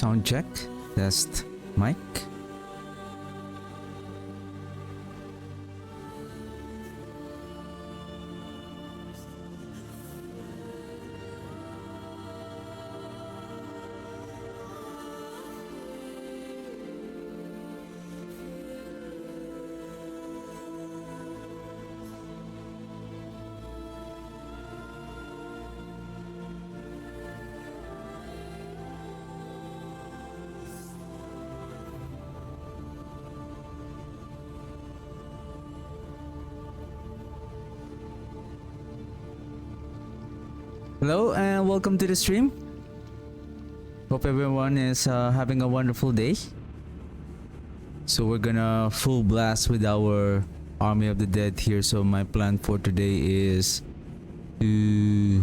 Sound check. Test mic. Hello and welcome to the stream. Hope everyone is having a wonderful day. So we're gonna full blast with our Army of the Dead here. So my plan for today is to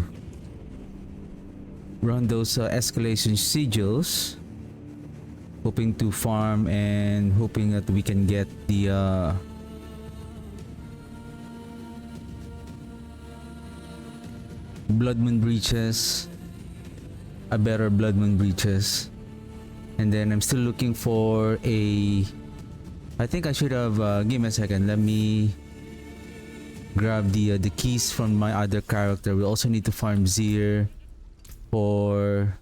run those escalation sigils, hoping to farm and hoping that we can get the Blood Moon breaches, a better Blood Moon breaches, and then I'm still looking for a. I think I should have. Give me a second. Let me grab the keys from my other character. We also need to farm Zir for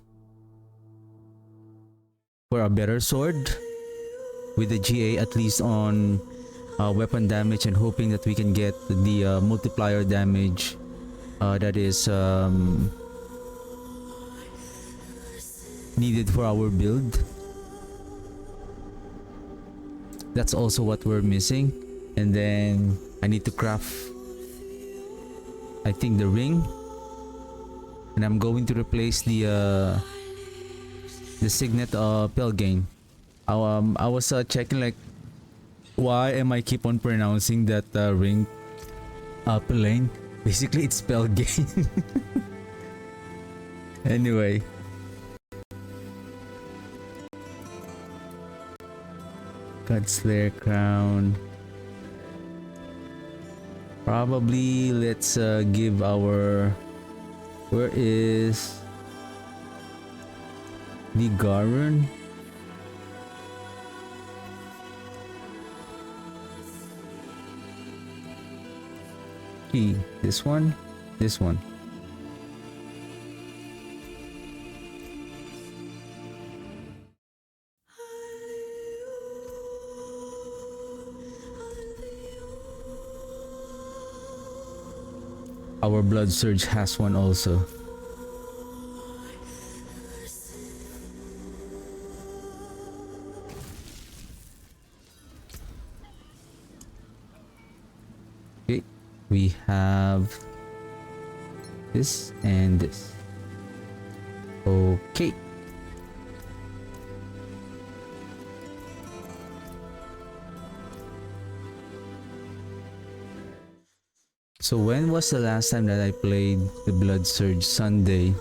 a better sword with the GA at least on weapon damage, and hoping that we can get the multiplier damage. That is needed for our build. That's also what we're missing. And then I need to craft, I think, the ring, and I'm going to replace the signet Pelgain. I was checking, like, why am I keep on pronouncing that ring Pelgain? Basically, it's Pelgain. Anyway. Godslayer crown. Probably let's give our... Where is the Garun? This one, this one. Our Blood Surge has one also. Okay. We have this and this. Okay. So when was the last time that I played the Blood Surge? Sunday.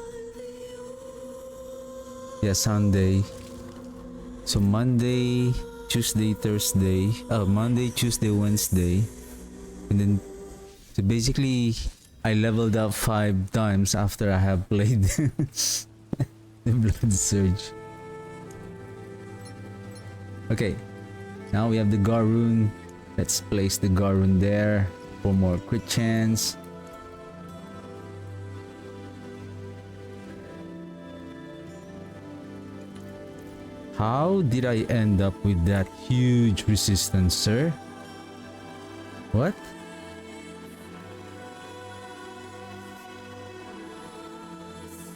Yeah, Sunday. So Monday, Tuesday, Thursday. Monday, Tuesday, Wednesday. And then so basically, I leveled up 5 times after I have played the Blood Surge. Okay, now we have the Garun. Let's place the Garun there for more crit chance. How did I end up with that huge resistance, sir? What?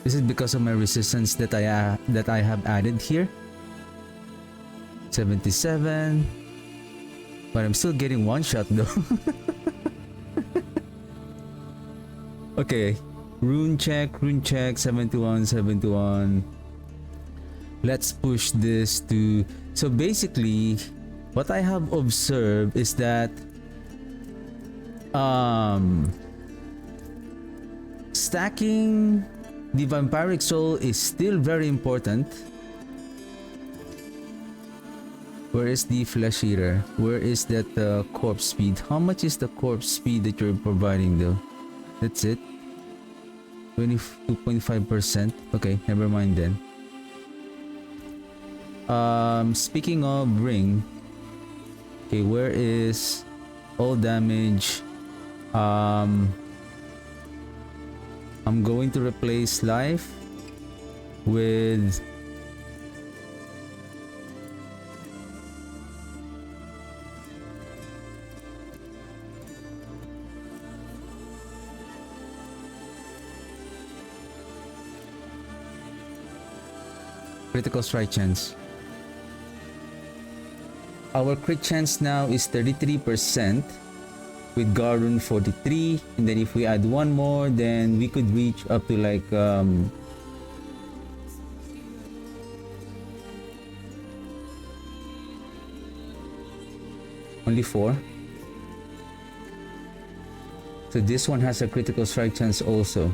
Is it because of my resistance that I have added here? 77. But I'm still getting one shot though. Okay. Rune check, 71, 71. Let's push this to... So basically, what I have observed is that stacking the Vampiric Soul is still very important. Where is the Flesh Eater? Where is that corpse speed? How much is the corpse speed that you're providing though? That's it. 22.5%. Okay, never mind then. Speaking of ring, okay, where is all damage? I'm going to replace life with critical strike chance. Our crit chance now is 33%. With Garun 43, and then if we add one more, then we could reach up to like only 4. So this one has a critical strike chance also.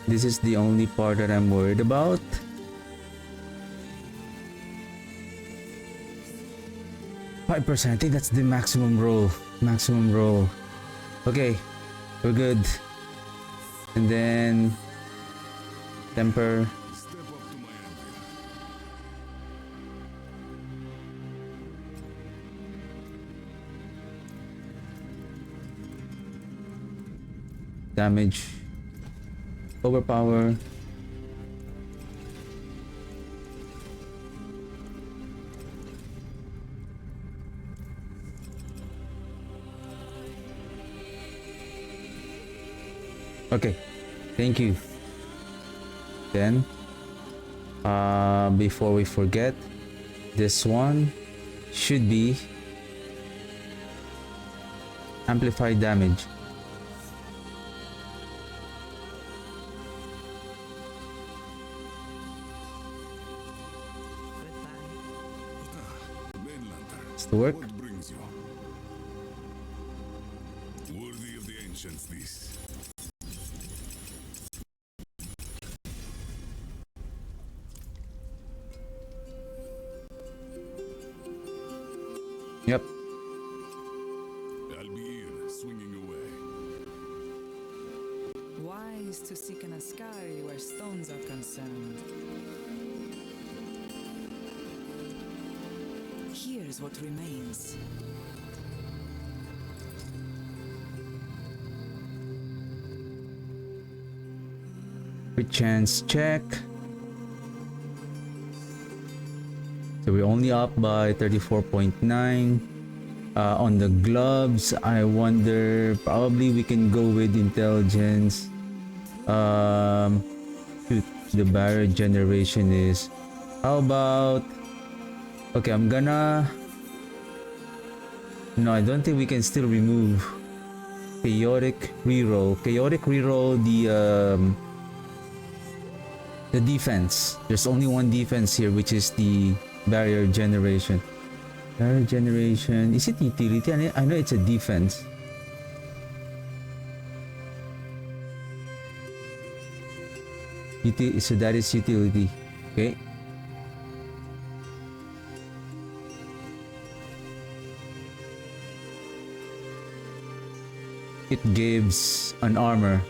This is the only part that I'm worried about. %. I think that's the maximum roll. Maximum roll. Okay, we're good. And then temper. Damage. Overpower. Okay, thank you. Then before we forget, this one should be amplified damage. To work. What brings you? Worthy of the ancients, this. Yep. I'll be here, swinging away. Wise to seek an Ascari where stones are concerned. Here's what remains. Quick chance check. So we're only up by 34.9. On the gloves, I wonder, probably we can go with intelligence. Shoot, the barrier generation is, how about, okay, I'm gonna, no, I don't think we can still remove chaotic reroll. Chaotic reroll the defense. There's only one defense here, which is the barrier generation. Barrier generation, is it utility? I know it's a defense. So that is utility. Okay. It gives an armor.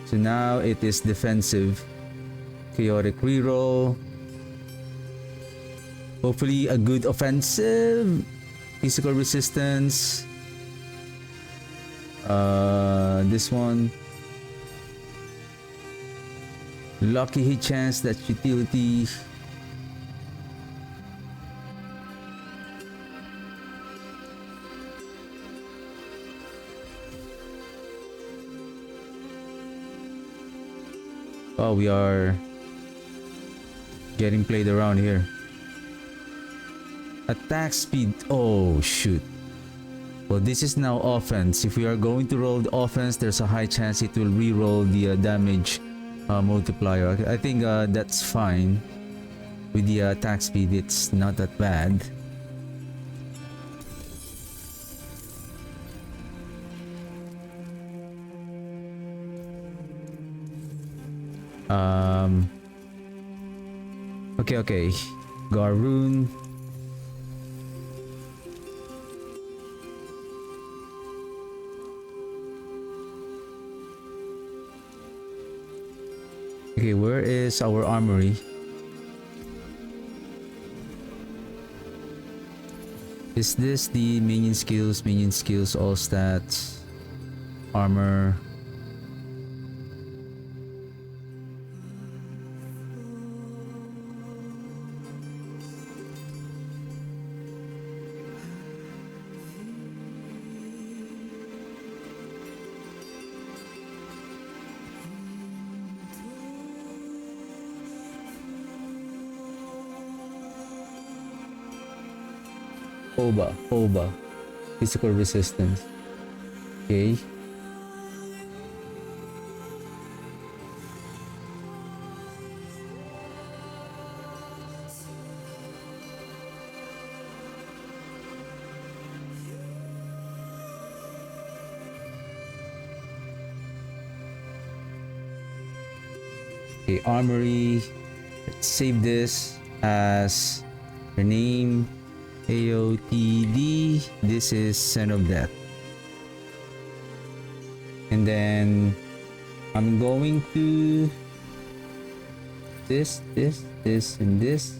So now it is defensive. Chaotic reroll. Hopefully a good offensive. Physical resistance. This one. Lucky hit chance, that's utility. Oh, we are getting played around here. Attack speed. Oh shoot. Well, this is now offense. If we are going to roll the offense, there's a high chance it will re-roll the damage multiplier. I think that's fine. With the attack speed, it's not that bad. Okay. Garoon. Okay, where is our armory? Is this the minion skills? Minion skills, all stats, armor. OBA, physical resistance. Okay. Okay, armory. Let's save this as the name. AotD. This is Son of Death. And then I'm going to this, and this.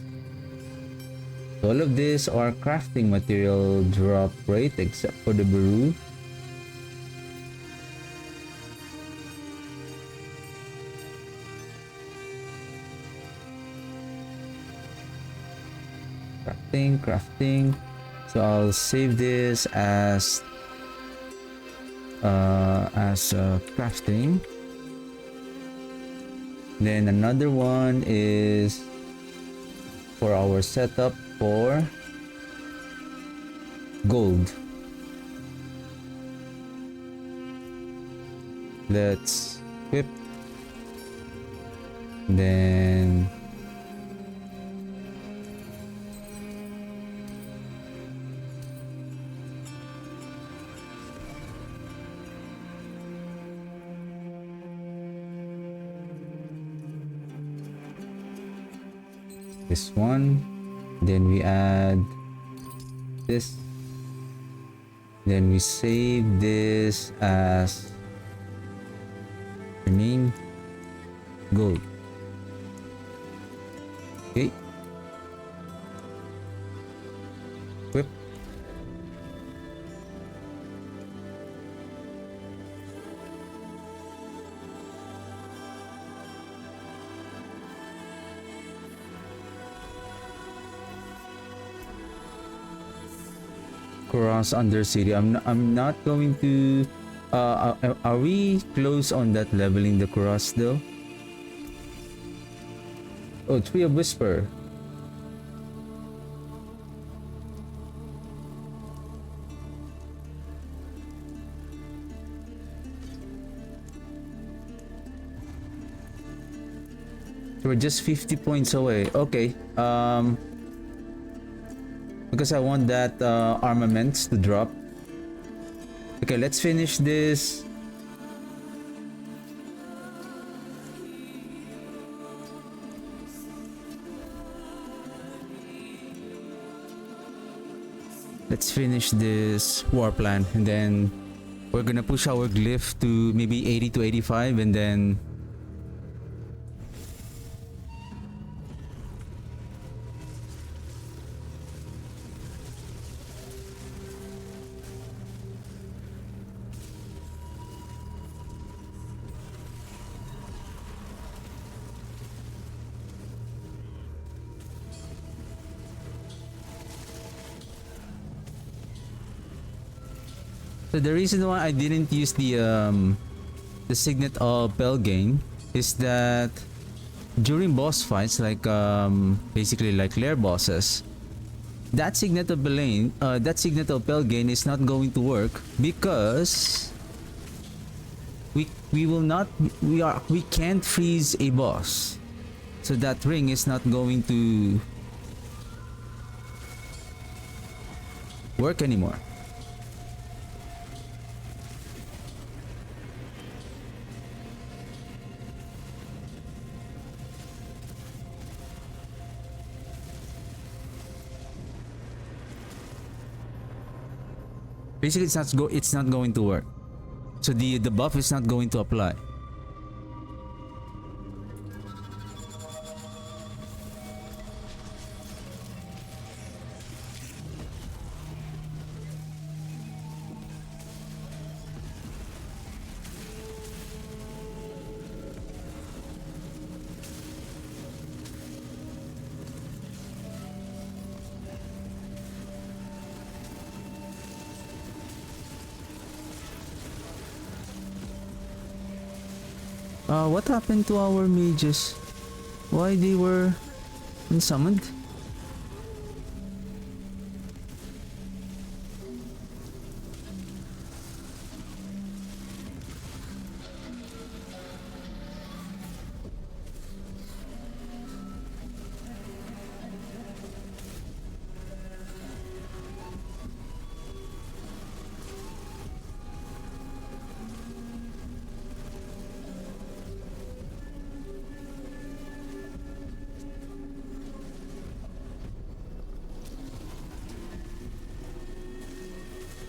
All of these are crafting material drop rate except for the brew. Crafting. So I'll save this as crafting. Then another one is for our setup for gold. Let's equip. Then this one, then we add this, then we save this as the name gold. Okay, equip. Cross Undercity. I'm not going to are we close on that leveling the cross though? Oh, Tree of Whisper. We're just 50 points away. Okay. Because I want that armaments to drop. Okay, let's finish this. Let's finish this war plan, and then we're gonna push our glyph to maybe 80 to 85, and then so the reason why I didn't use the signet of Belgain is that during boss fights, like basically like lair bosses, that Signet of Belain, that Signet of Pelgain is not going to work because we will not we can't freeze a boss. So that ring is not going to work anymore. Basically, it's not going to work. So the buff is not going to apply. What happened to our mages? Why they were unsummoned?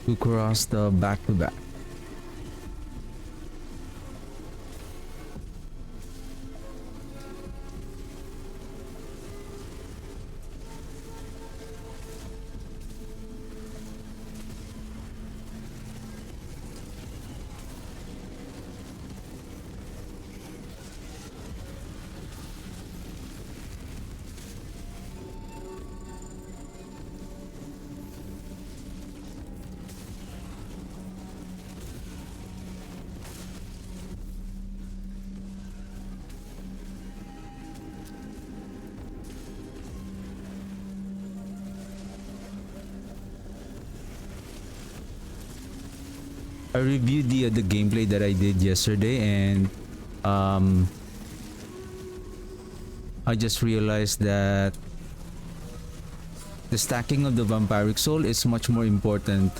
To cross the back-to-back. I reviewed the gameplay that I did yesterday, and I just realized that the stacking of the vampiric soul is much more important.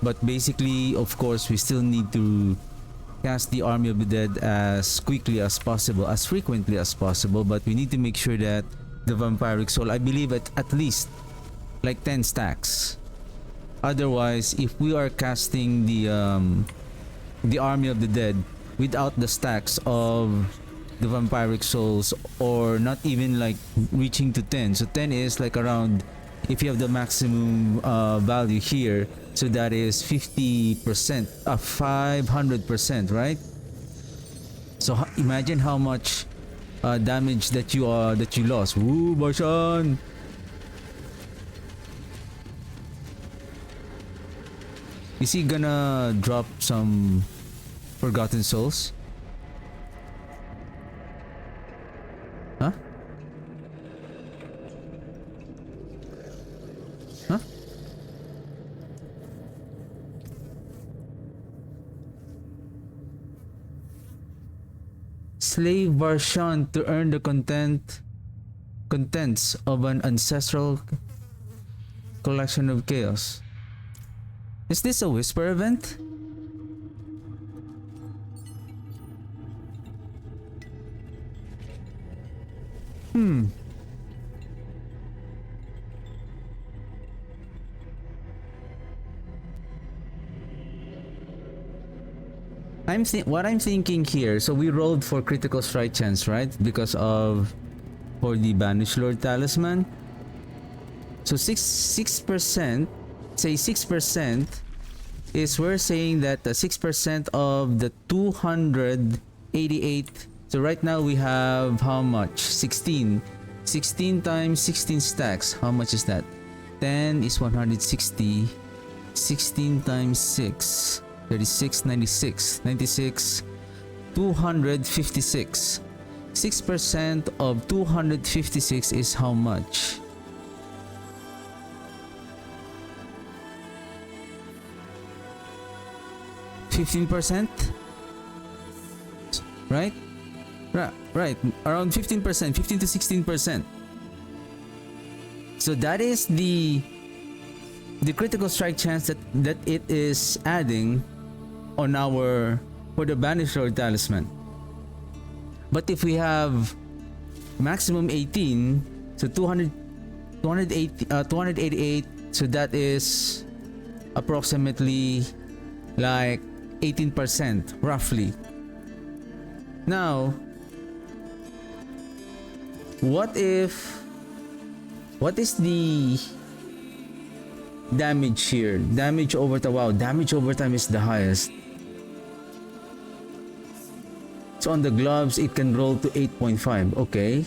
But basically, of course, we still need to cast the Army of the Dead as quickly as possible, as frequently as possible. But we need to make sure that the vampiric soul, I believe, at least like 10 stacks. Otherwise, if we are casting the Army of the Dead without the stacks of the vampiric souls, or not even like reaching to 10, so 10 is like around, if you have the maximum value here, so that is 50%, 500%, right? So imagine how much damage that you lost. Woo, Barshan! Is he gonna drop some Forgotten Souls? Huh? Huh? Slay Varshan to earn the contents of an ancestral collection of chaos. Is this a whisper event? What I'm thinking here, so we rolled for critical strike chance, right? Because of for the Banished Lord talisman. So 6%, say 6%, is we're saying that 6% of the 288. So right now we have how much? 16 times 16 stacks. How much is that? 10 is 160. 16 times 6, 36, 96, 96, 256. 6% of 256 is how much? 15%, right? Right, around 15%, 15 to 16%. So that is the critical strike chance that it is adding on our for the Banisher Talisman. But if we have maximum 18, so 288, so that is approximately like 18% roughly. Now, what is the damage here? Damage over time. Wow, damage over time is the highest. So on the gloves, it can roll to 8.5. Okay.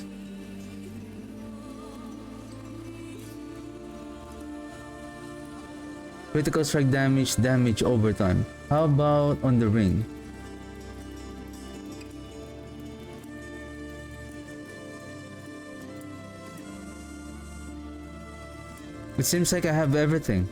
Critical strike damage, damage over time. How about on the ring? It seems like I have everything.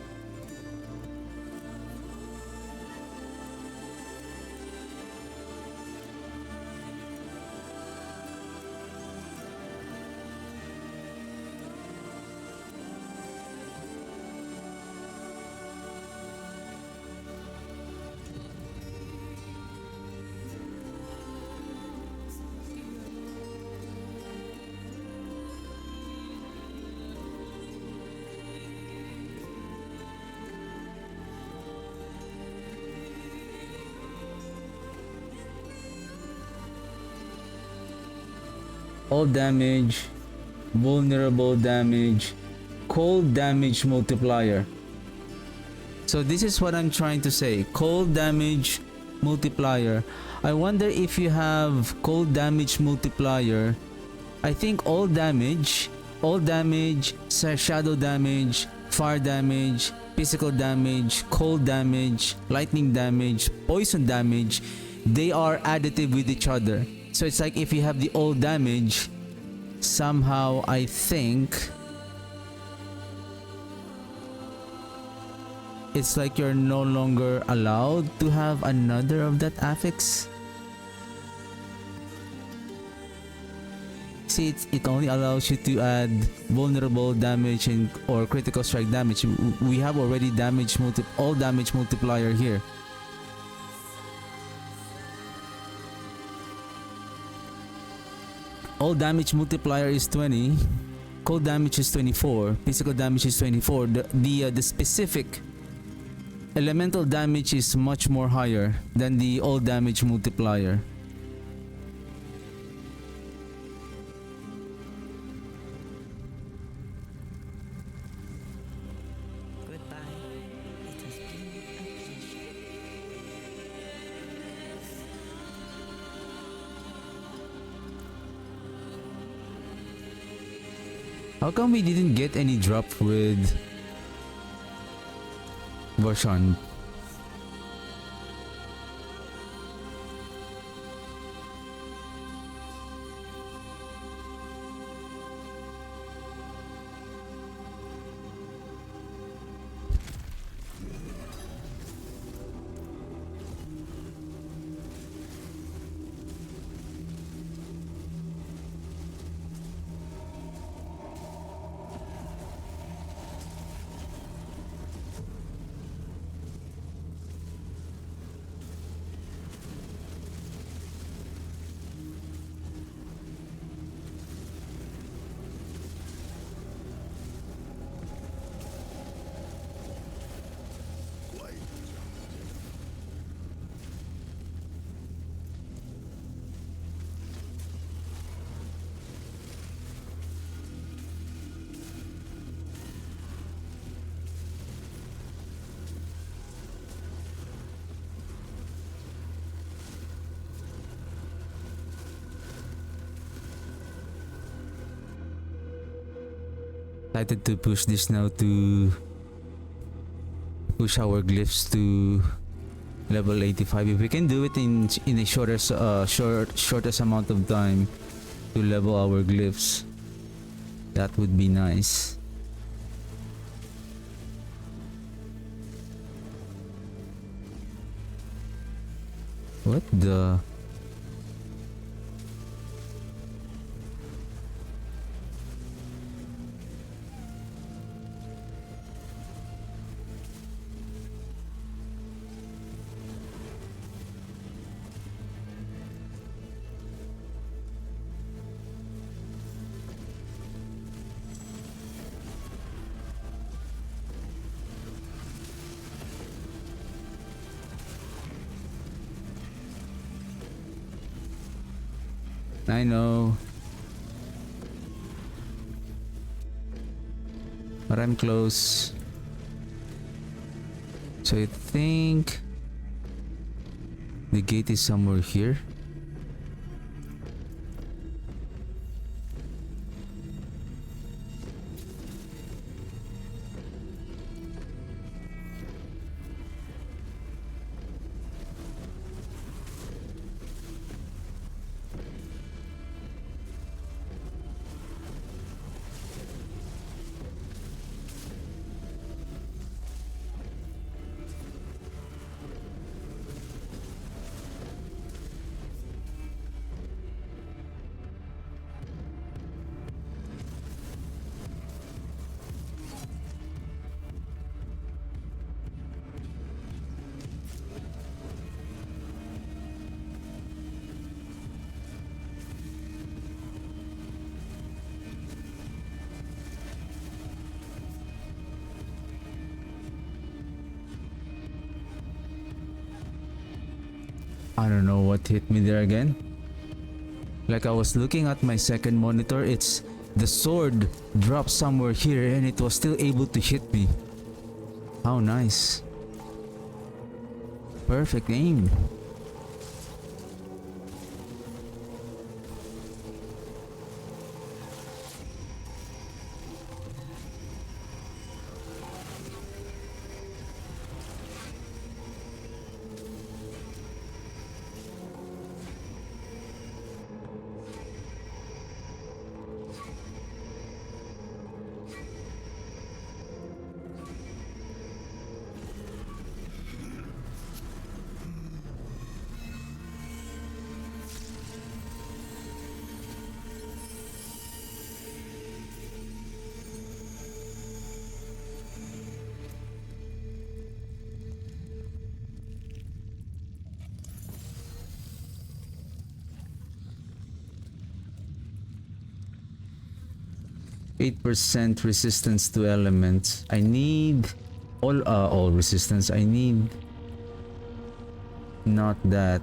All damage, vulnerable damage, cold damage multiplier. So this is what I'm trying to say. Cold damage multiplier. I wonder if you have cold damage multiplier. I think all damage, shadow damage, fire damage, physical damage, cold damage, lightning damage, poison damage, they are additive with each other. So it's like if you have the old damage, somehow I think it's like you're no longer allowed to have another of that affix. See, it only allows you to add vulnerable damage or critical strike damage. We have already all damage multiplier here. All damage multiplier is 20, cold damage is 24, physical damage is 24. The specific elemental damage is much more higher than the all damage multiplier. Goodbye. It has been a pleasure. How come we didn't get any drop with Varshan? Excited to push this now, to push our glyphs to level 85. If we can do it in a shortest amount of time to level our glyphs, that would be nice. What the? I know. But I'm close. So I think the gate is somewhere here. I don't know what hit me there again. Like I was looking at my second monitor, it's the sword dropped somewhere here and it was still able to hit me. How nice. Perfect aim. %8 resistance to elements. I need all resistance. I need not that.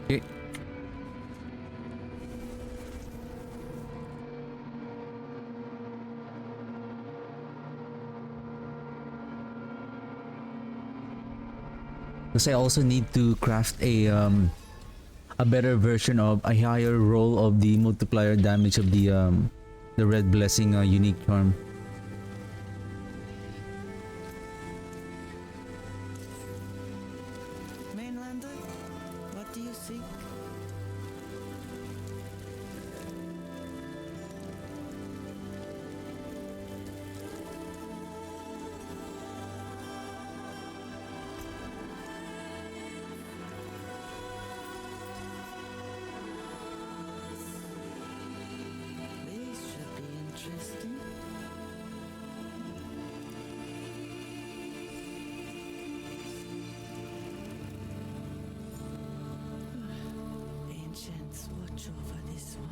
Okay. Because I also need to craft a better version of a higher roll of the multiplier damage of the red blessing unique charm. Mainlander, what do you seek? This should be interesting. Ancients, watch over this one.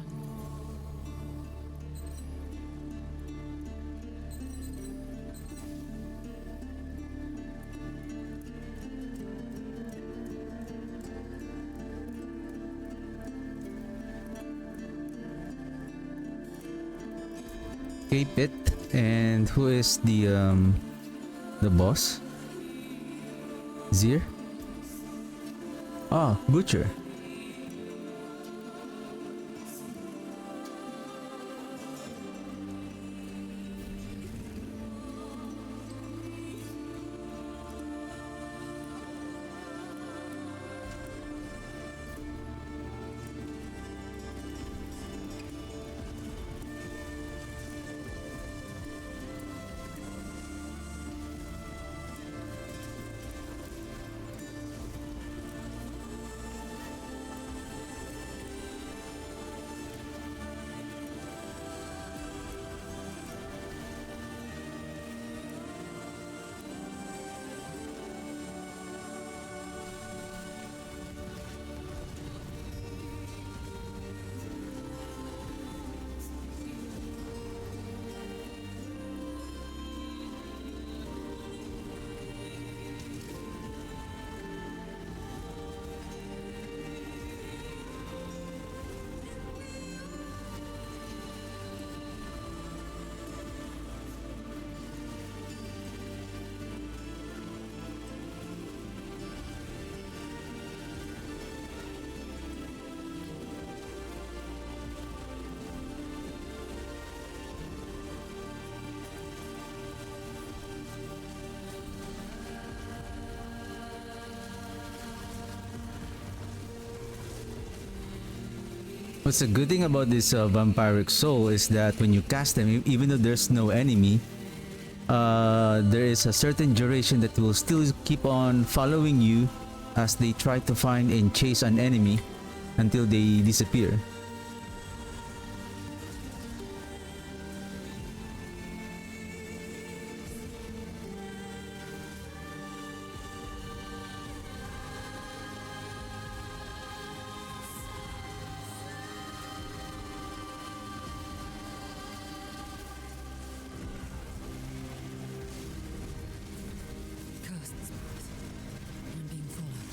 Okay, Pit. And who is the boss? Zir? Ah, Butcher. What's a good thing about this vampiric soul is that when you cast them, even though there's no enemy, there is a certain duration that will still keep on following you as they try to find and chase an enemy until they disappear. Cursed spot. I'm being followed.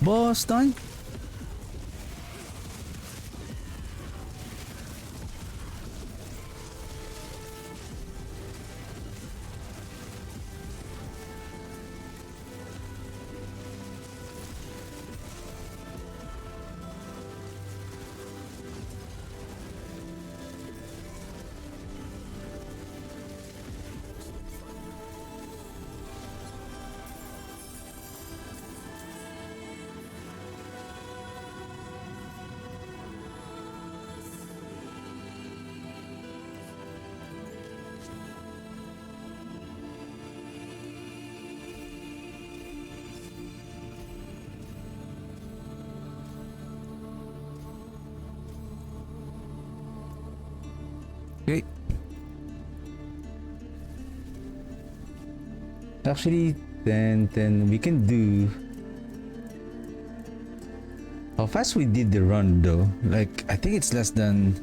Boston? Okay. Actually, then we can do. How fast we did the run though? Like, I think it's less than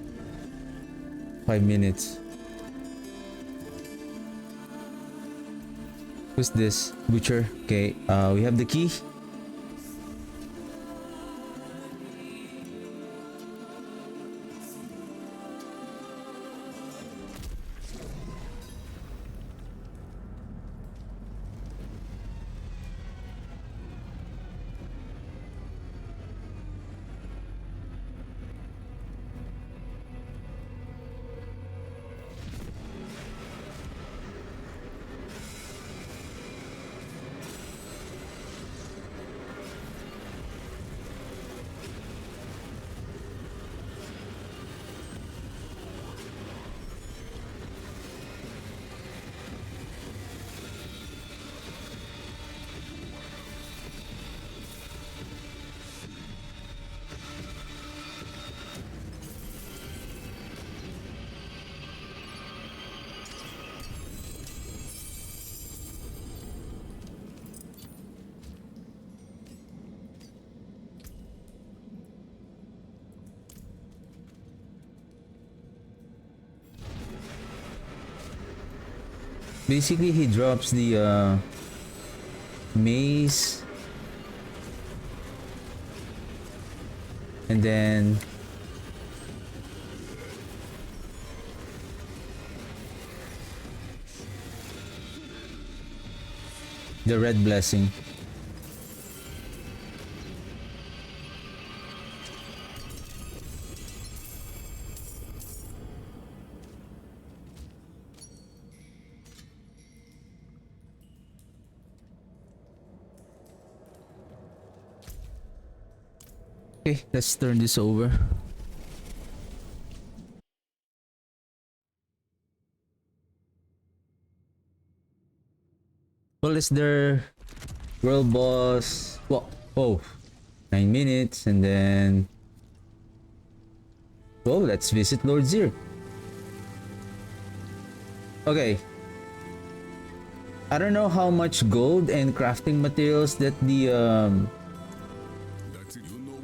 5 minutes. Who's this? Butcher. Okay, we have the key. Basically, he drops the maze, and then the red blessing. Okay, let's turn this over. Well, is there world boss? Well, oh, 9 minutes, and then well, let's visit Lord Zir. Okay. I don't know how much gold and crafting materials that the That's it. You know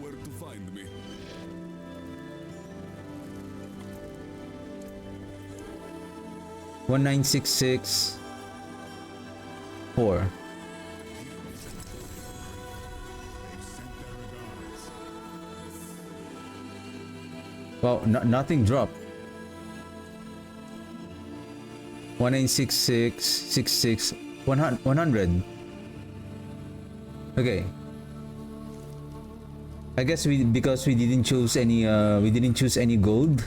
19664. Well, nothing dropped. 19666 100. Okay. I guess because we didn't choose any gold.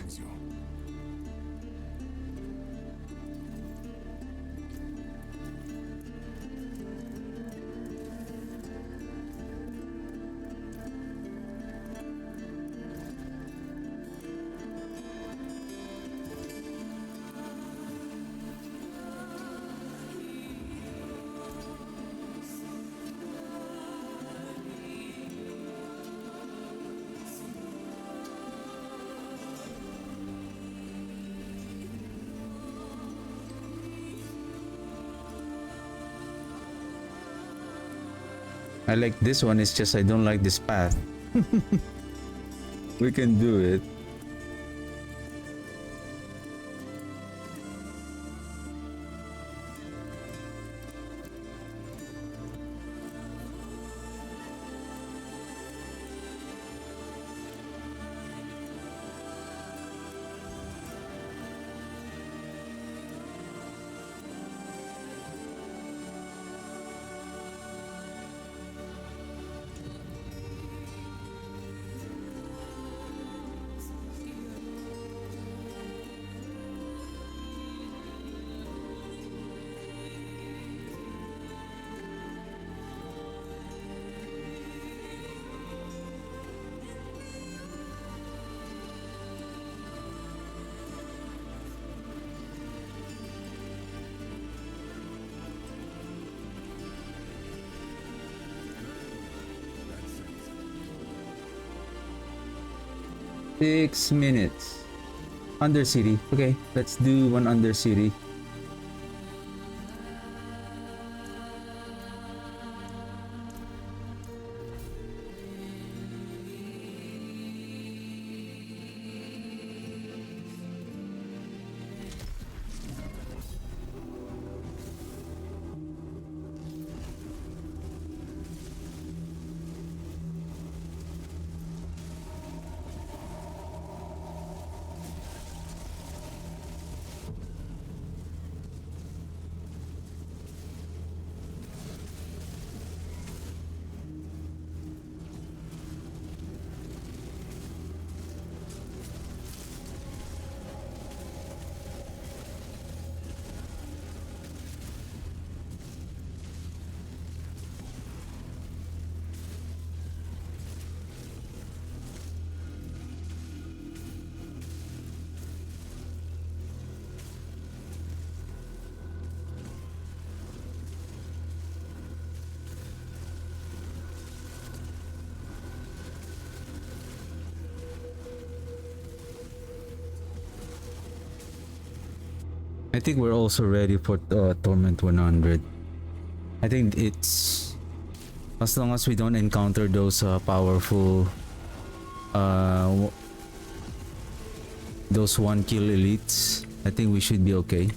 I like this one, it's just I don't like this path. We can do it. Six minutes. Undercity. Okay, let's do one Undercity. I think we're also ready for Torment 100. I think it's as long as we don't encounter those powerful those 1 kill elites, I think we should be okay.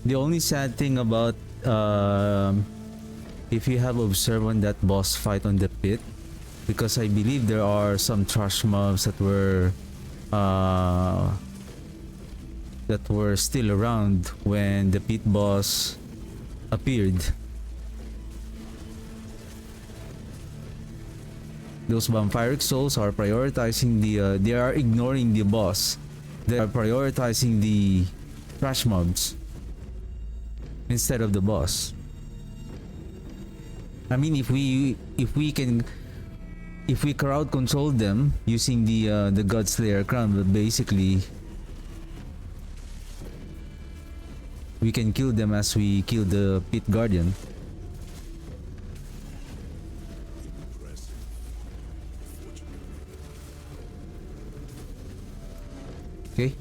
The only sad thing about if you have observed on that boss fight on the pit, because I believe there are some trash mobs that were still around when the pit boss appeared. Those vampiric souls are prioritizing they are ignoring the boss. They are prioritizing the trash mobs instead of the boss. I mean, if we crowd control them using the Godslayer crown, but basically we can kill them as we kill the pit guardian. Okay.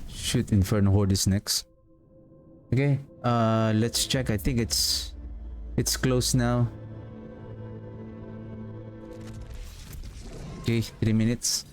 Shoot, Inferno Horde is next. Okay, let's check. I think it's close now. Okay, 3 minutes.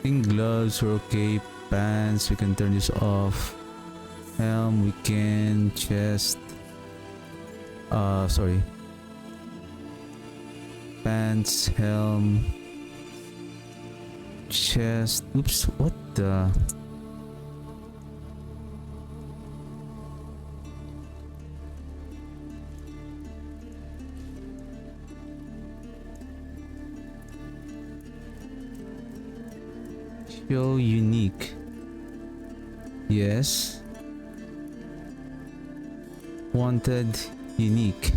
Gloves are okay. Pants, we can turn this off. Helm, we can. Chest. Sorry. Pants, helm, chest. Oops, what the? Show unique. Yes. Wanted unique.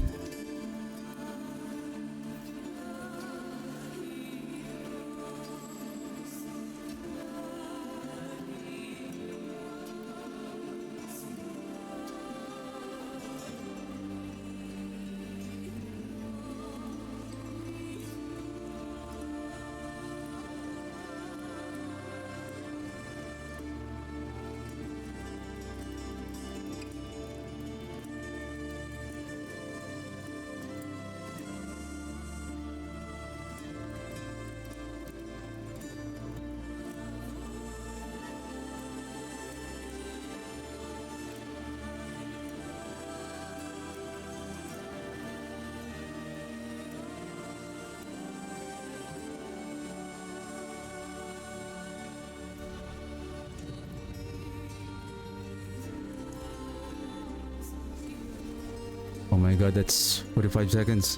Oh my god, that's 45 seconds.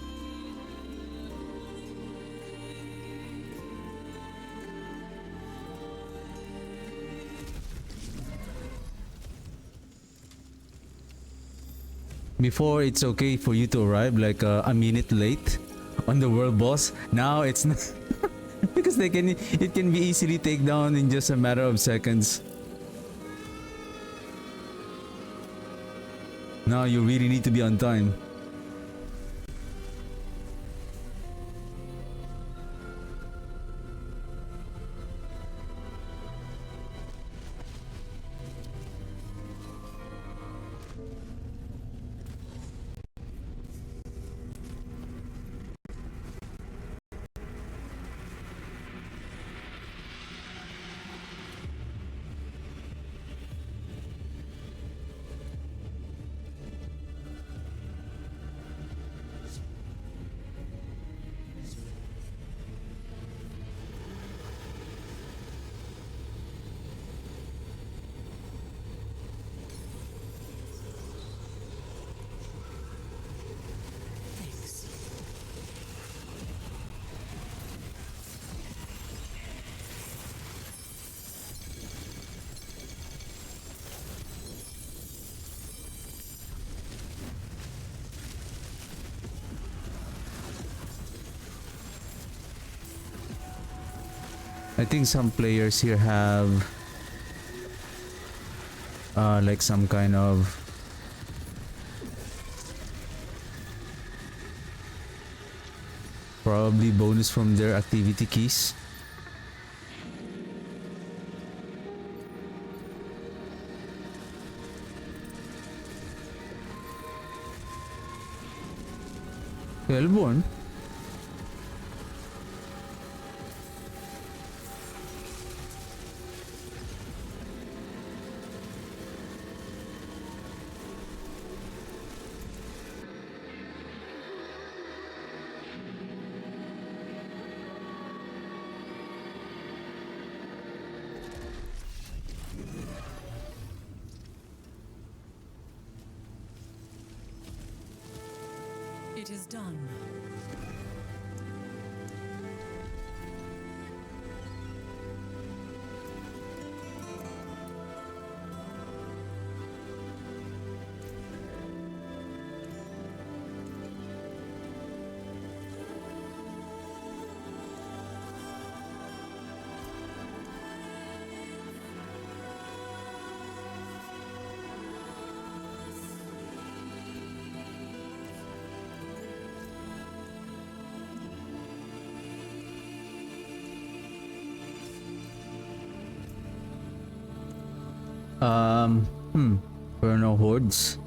Before, it's okay for you to arrive like a minute late on the world boss. Now it's not because it can be easily taken down in just a matter of seconds. Now you really need to be on time. I think some players here have like some kind of Probably bonus from their activity keys. Hellborn? It is done. Inferno hordes.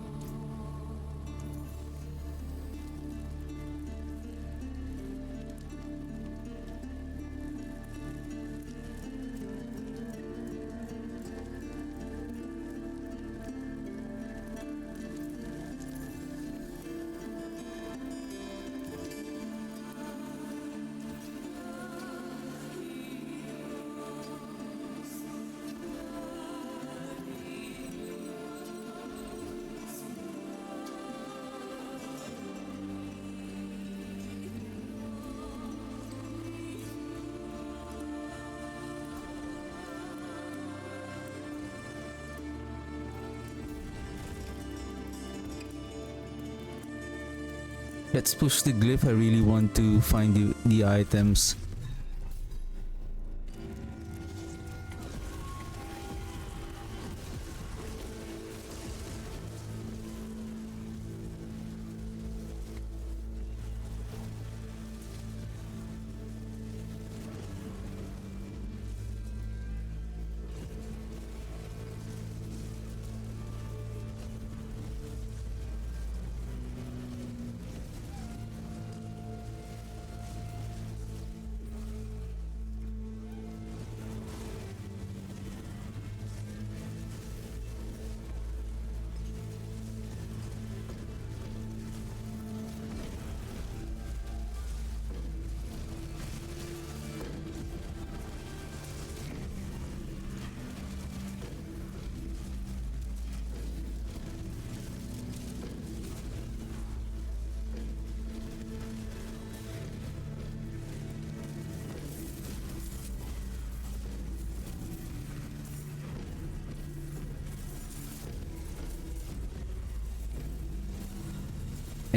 Let's push the glyph. I really want to find the items.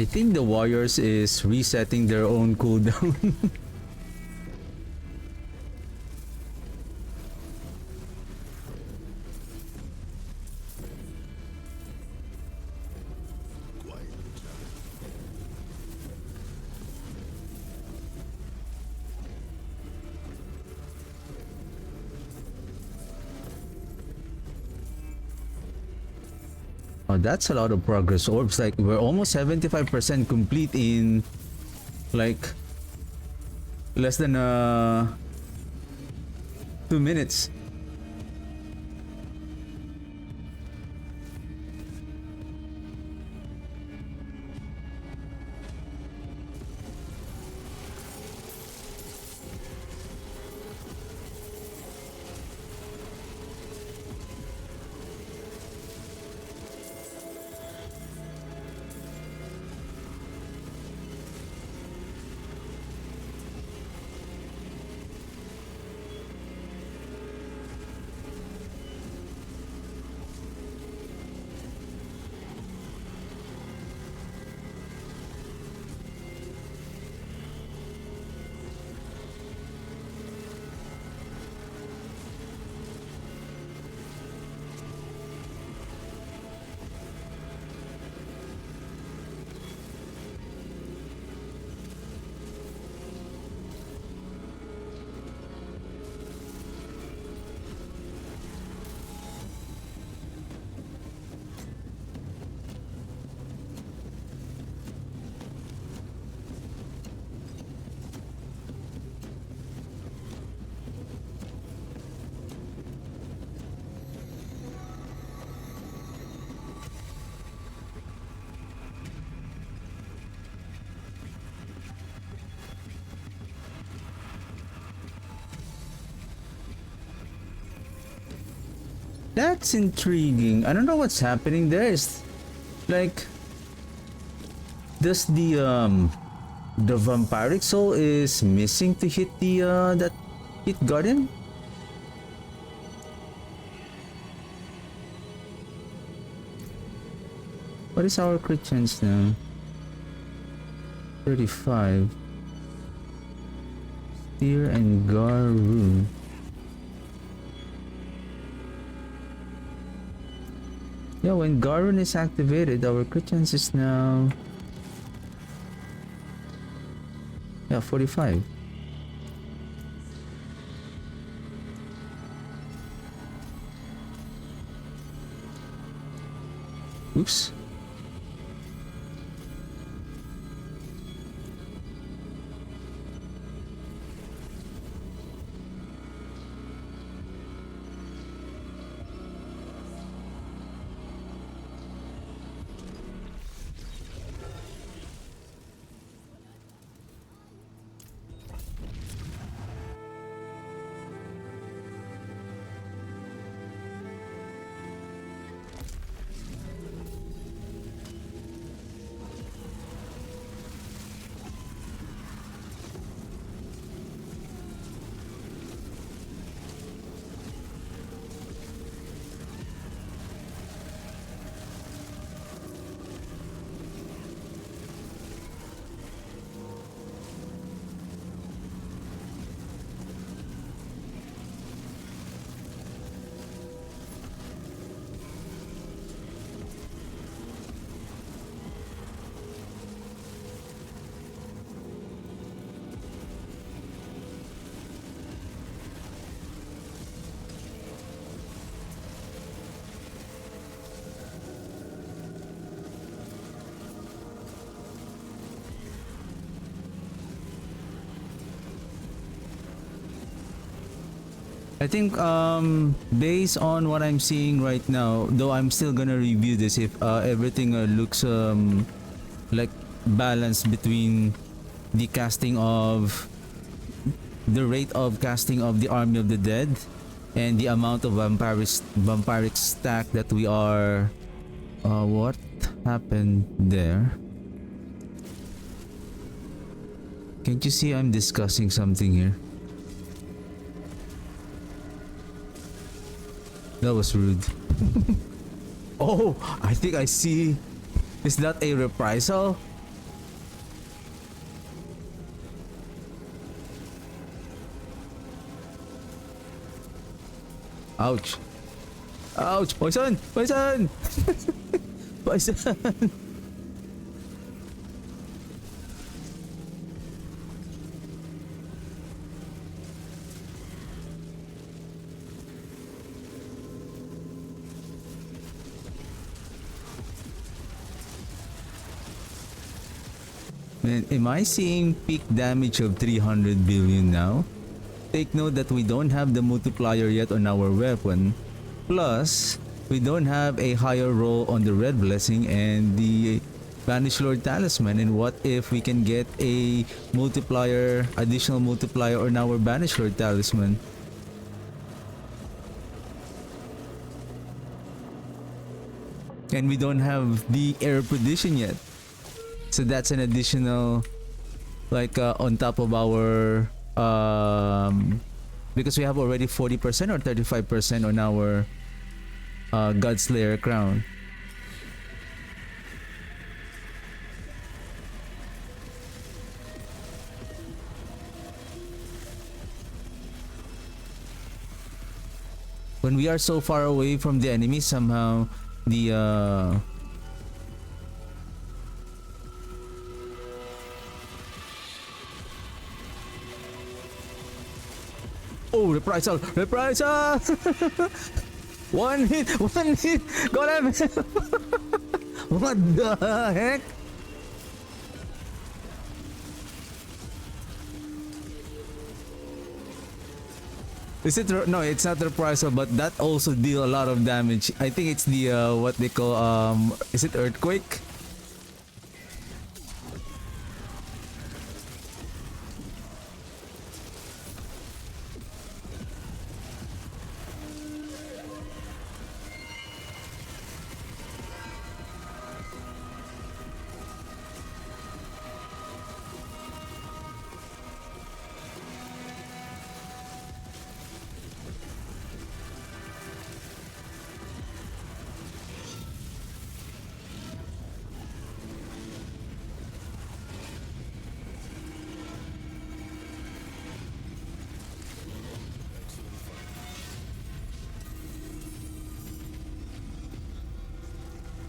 I think the warriors is resetting their own cooldown. Oh, that's a lot of progress orbs. Like, we're almost 75% complete in like less than 2 minutes. That's intriguing. I don't know what's happening there. Is like, does the vampiric soul is missing to hit the that hit guardian? What is our crit chance now? 35. Steer and Garu. Yeah, when Garun is activated, our crit chance is now... Yeah, 45. Oops. I think based on what I'm seeing right now, though I'm still gonna review this if everything looks like balanced between the casting of the rate of casting of the Army of the Dead and the amount of vampiric stack that we are what happened there? Can't you see I'm discussing something here? That was rude. Oh, I think I see. Is that a reprisal? Ouch. Ouch. Poison! Poison! Poison! Man, am I seeing peak damage of 300 billion now? Take note that we don't have the multiplier yet on our weapon. Plus, we don't have a higher roll on the Red Blessing and the Banished Lord Talisman. And what if we can get a multiplier, additional multiplier on our Banished Lord Talisman? And we don't have the Air Perdition yet. So that's an additional, like on top of our, because we have already 40% or 35% on our Godslayer crown. When we are so far away from the enemy, somehow the oh, reprisal! Reprisal! One hit! One hit! Got him! What the heck? Is it no? It's not reprisal, but that also deal a lot of damage. I think it's the what they call is it earthquake?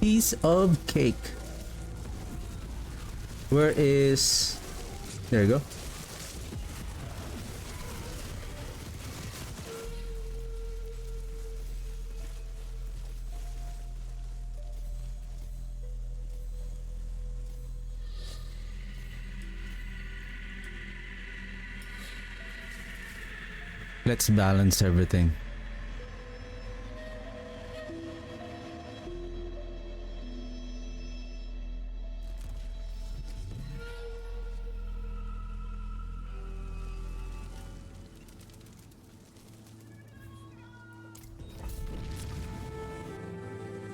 Piece of cake. Where is... There you go. Let's balance everything.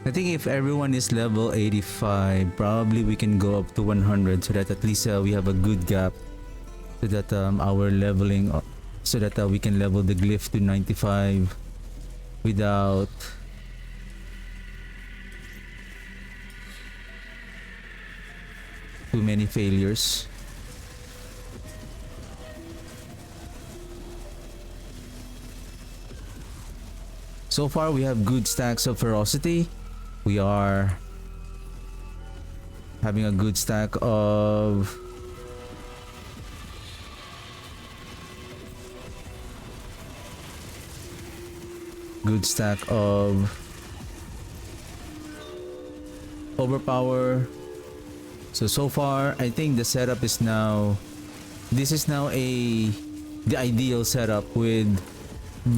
I think if everyone is level 85, probably we can go up to 100 so that at least we have a good gap so that our leveling so that we can level the glyph to 95 without too many failures. So far we have good stacks of ferocity. We are having a good stack of overpower. So far I think the setup is now, this is now the ideal setup with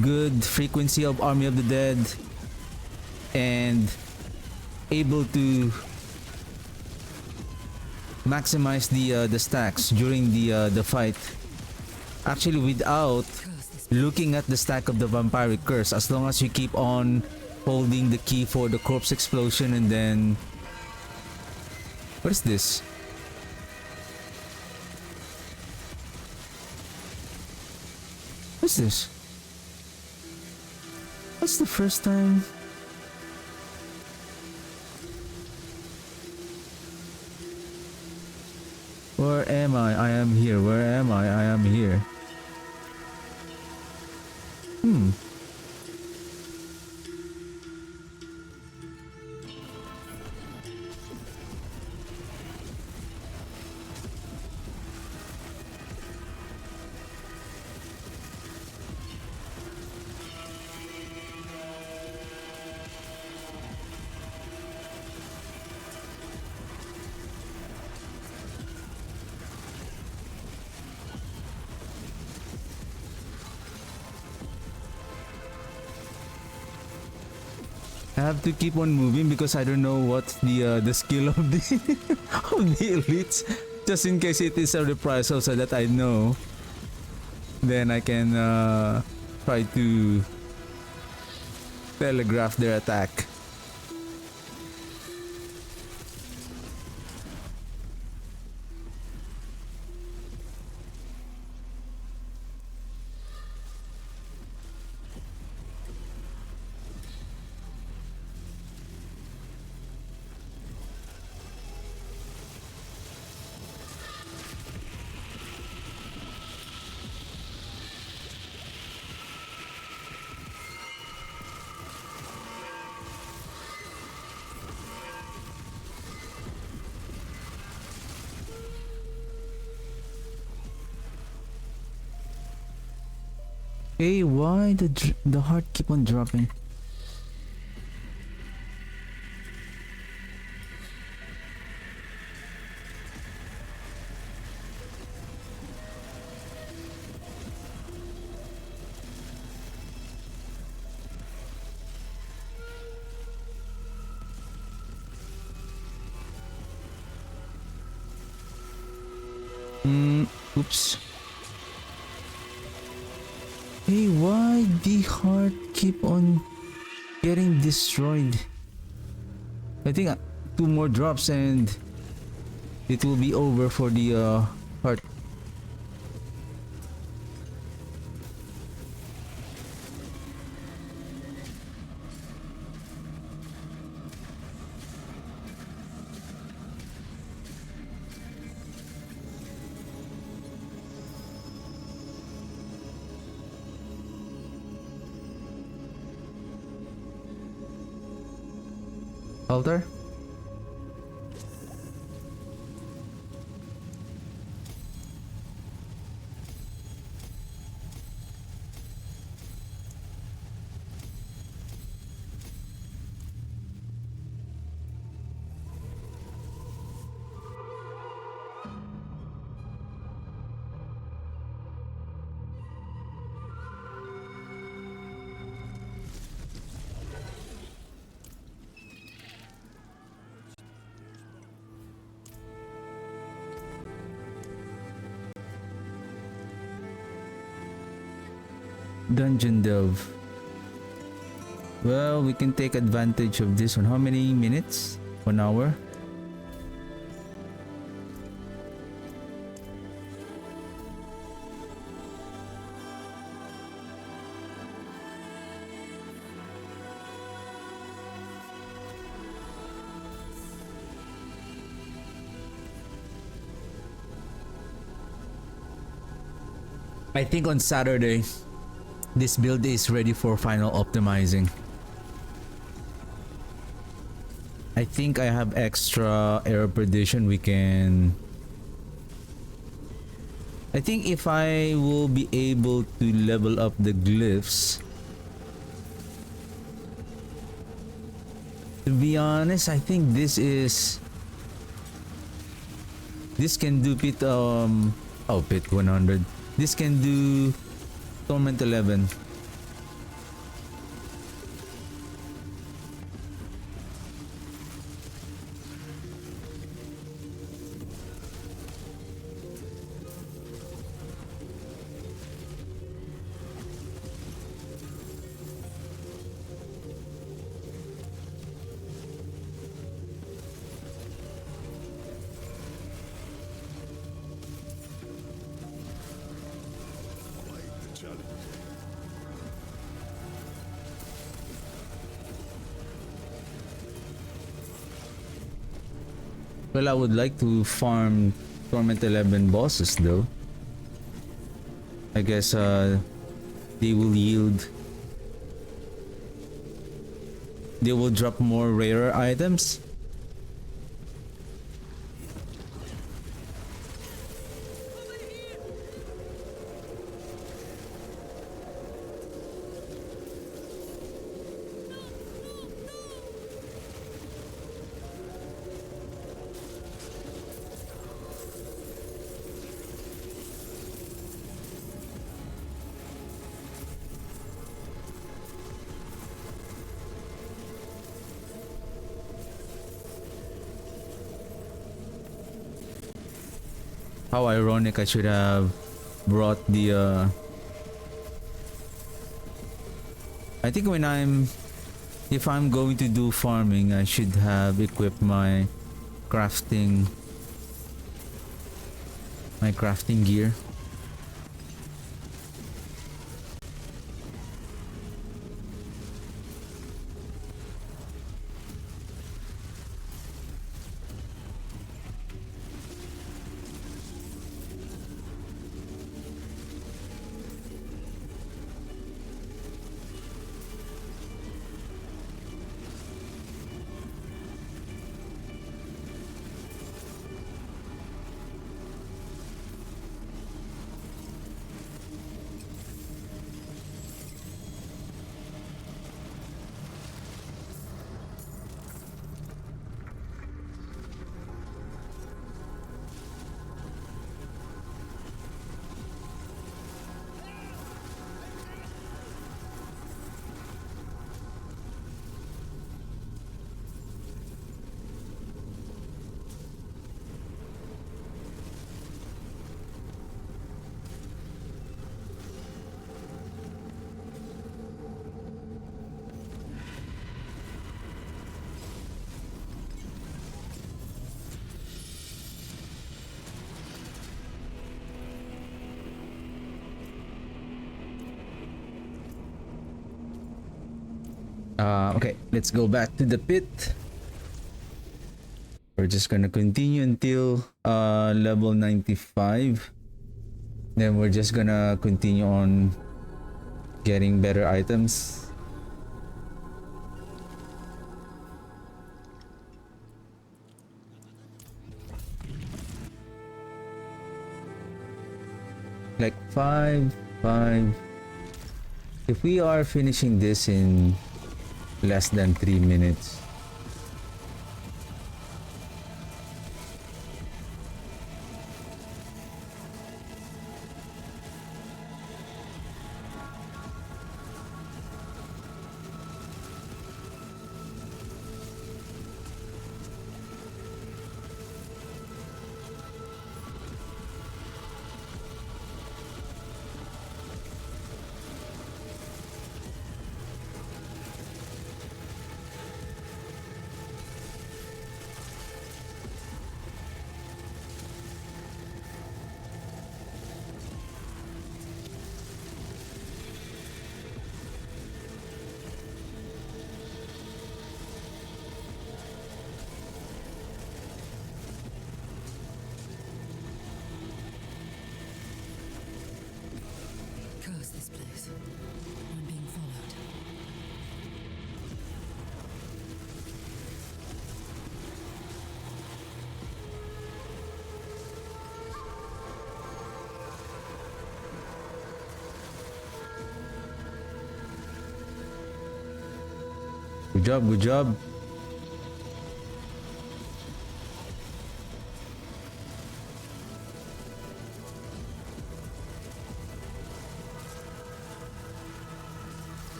good frequency of Army of the Dead and able to maximize the stacks during the fight, actually without looking at the stack of the vampiric curse, as long as you keep on holding the key for the corpse explosion. And then what is this? What's this? What's the first time? Where am I? I am here. Where am I? I am here. I have to keep on moving because I don't know what's the skill of the of the elites. Just in case it is a reprisal, so that I know, then I can try to telegraph their attack. Hey, why the heart keep on dropping? Oops. Hey, why the heart keep on getting destroyed? I think 2 more drops and it will be over for the heart. Altar? Dungeon delve. Well, we can take advantage of this one. How many minutes? 1 hour? I think on Saturday, this build is ready for final optimizing. I think I have extra error prediction. We can... I think if I will be able to level up the glyphs, to be honest, I think this can do pit pit 100. This can do Torment 11. Well, I would like to farm Torment 11 bosses though. I guess they will yield... They will drop more rarer items. How ironic, I should have brought the I think if I'm going to do farming, I should have equipped my crafting gear. Okay, let's go back to the pit. We're just gonna continue until level 95. Then we're just gonna continue on getting better items. Like 5. If we are finishing this in less than 3 minutes, I'm being followed. Good job, good job.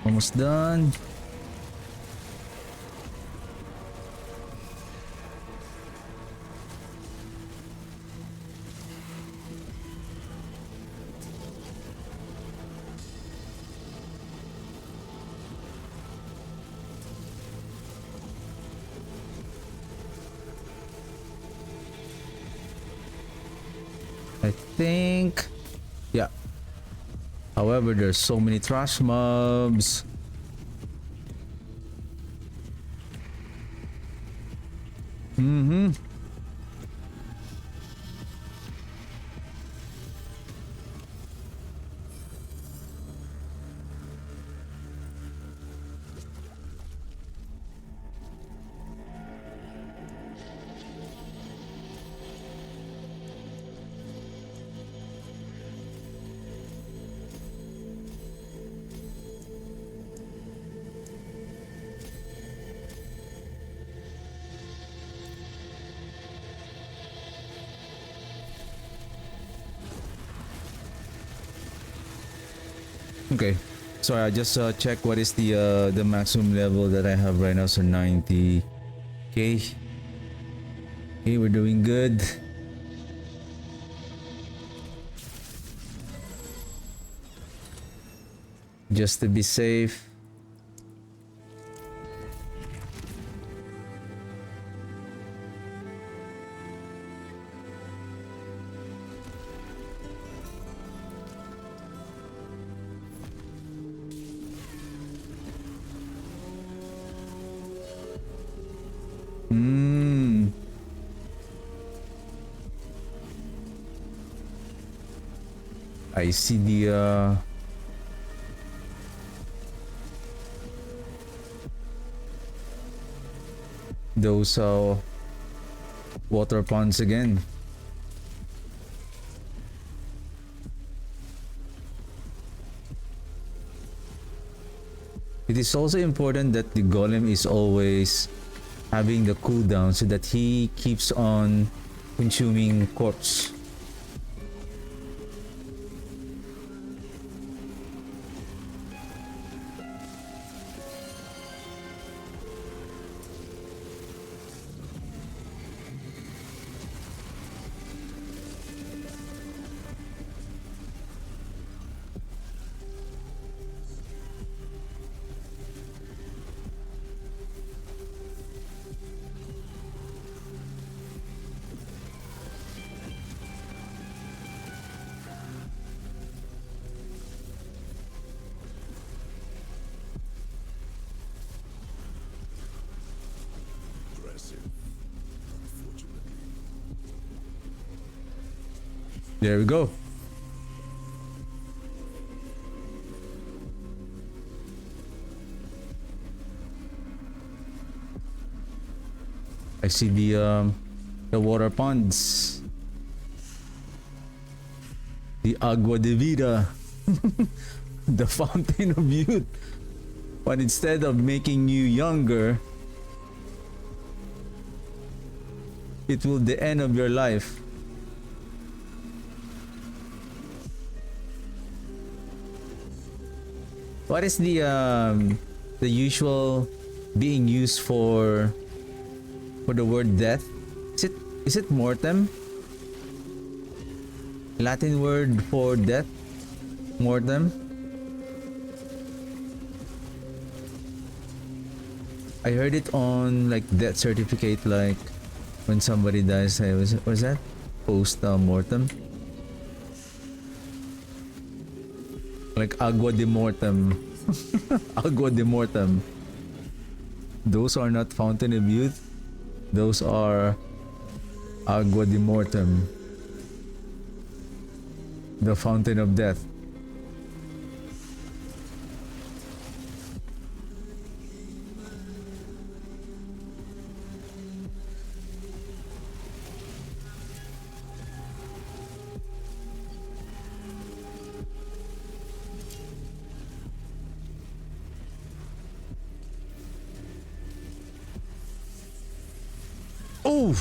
Almost done. I think, yeah. However, there's so many trash mobs. Mm-hmm. Okay. Sorry, I just checked what is the maximum level that I have right now. So 90. Okay. Okay, we're doing good. Just to be safe. Hmm. I see those water ponds again. It is also important that the golem is always having the cooldown so that he keeps on consuming quartz. There we go. I see the water ponds. The agua de vida. The fountain of youth. But instead of making you younger, it will the end of your life. What is the usual being used for the word death? Is it mortem? Latin word for death? Mortem? I heard it on like death certificate, like when somebody dies. Was that post mortem? Like agua de mortem. Agua de mortem. Those are not fountain of youth. Those are agua de mortem. The fountain of death. Oh!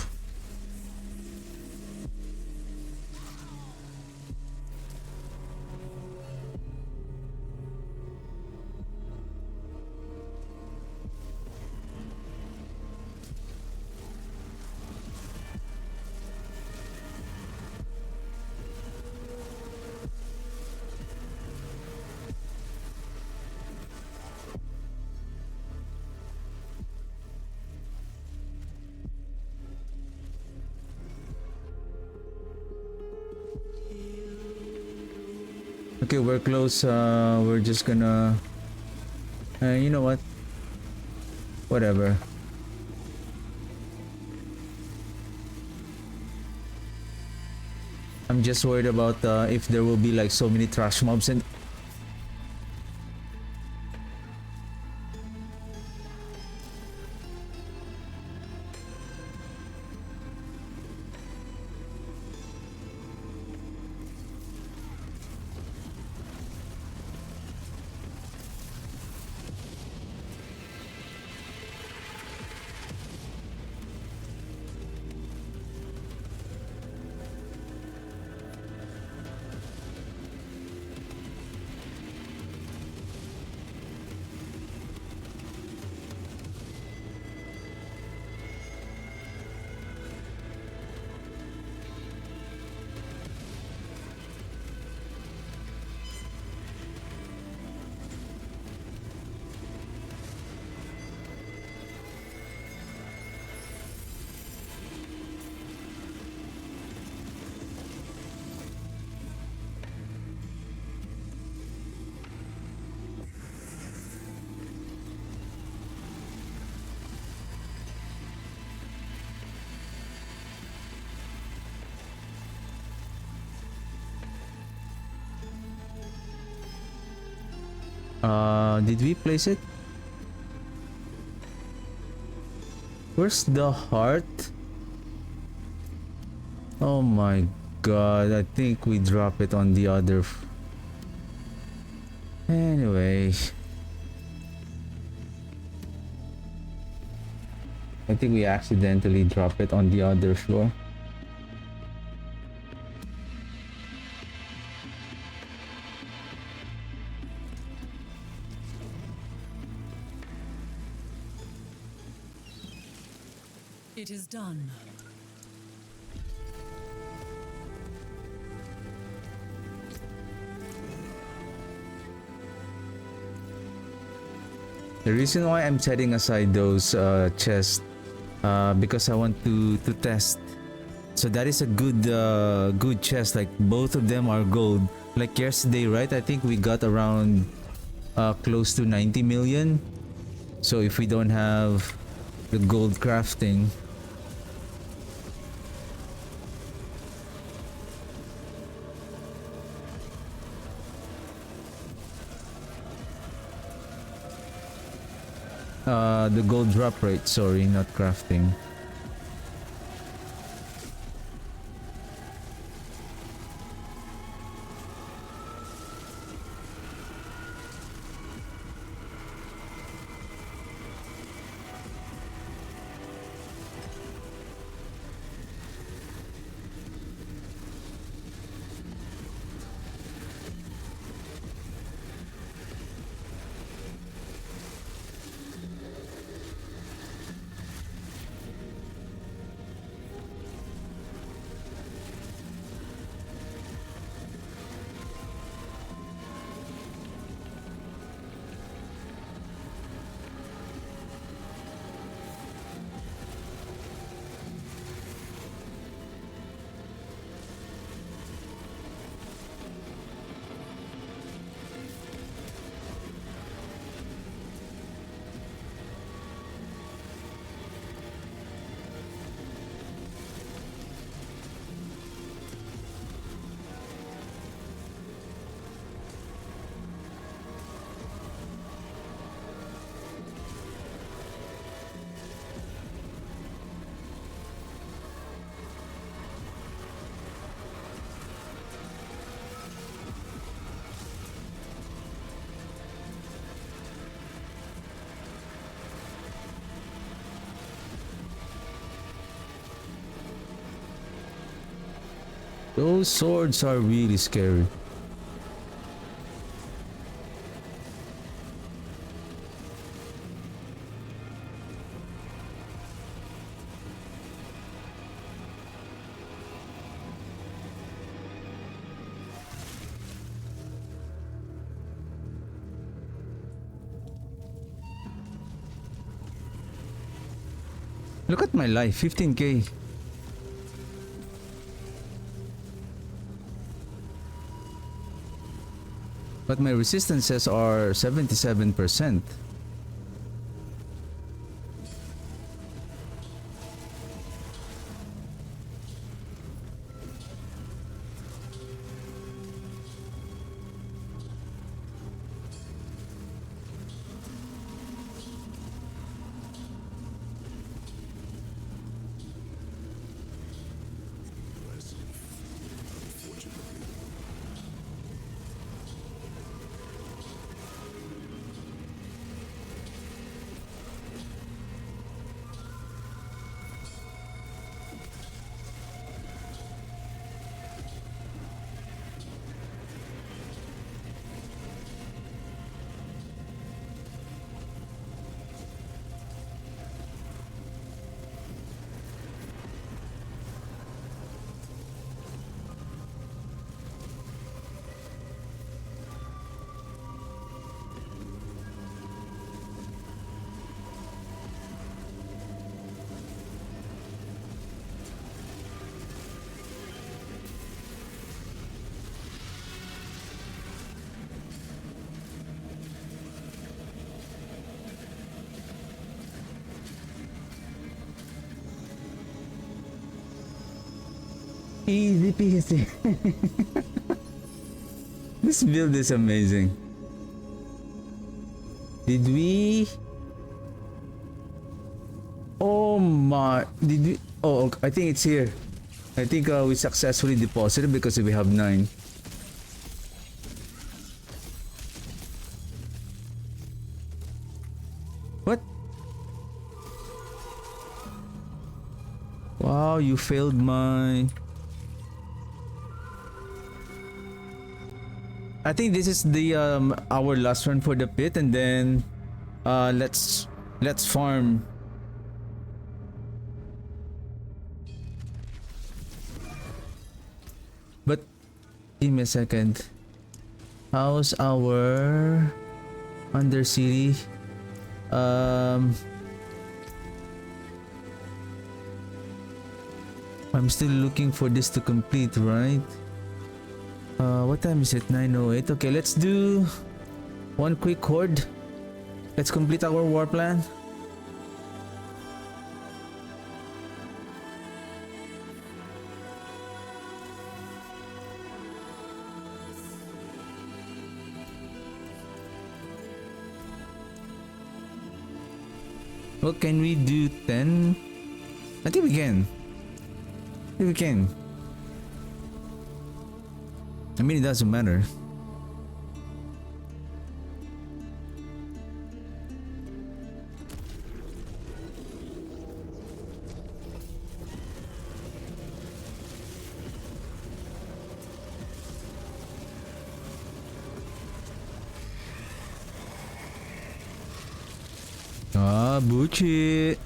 Okay, we're close. We're just gonna... you know what? Whatever. I'm just worried about if there will be like so many trash mobs and... did we place it? Where's the heart? Oh my god, I think we drop it on the other... Anyway. I think we accidentally dropped it on the other floor. It is done. The reason why I'm setting aside those chests because I want to test. So that is a good chest. Like both of them are gold. Like yesterday, right? I think we got around close to 90 million. So if we don't have the gold crafting, The gold drop rate, sorry, not crafting. Those swords are really scary. Look at my life, 15k. But my resistances are 77%. Easy peasy. This build is amazing. Did we? Oh my! Did we? Oh, I think it's here. I think we successfully deposited because we have 9. What? Wow! You failed my. I think this is the our last run for the pit, and then let's farm. But give me a second. How's our Undercity? I'm still looking for this to complete, right? What time is it? 9:08. Okay, let's do one quick horde. Let's complete our war plan. Well, can we do 10? I think we can. I think we can. I mean, it doesn't matter. Ah, Buchi.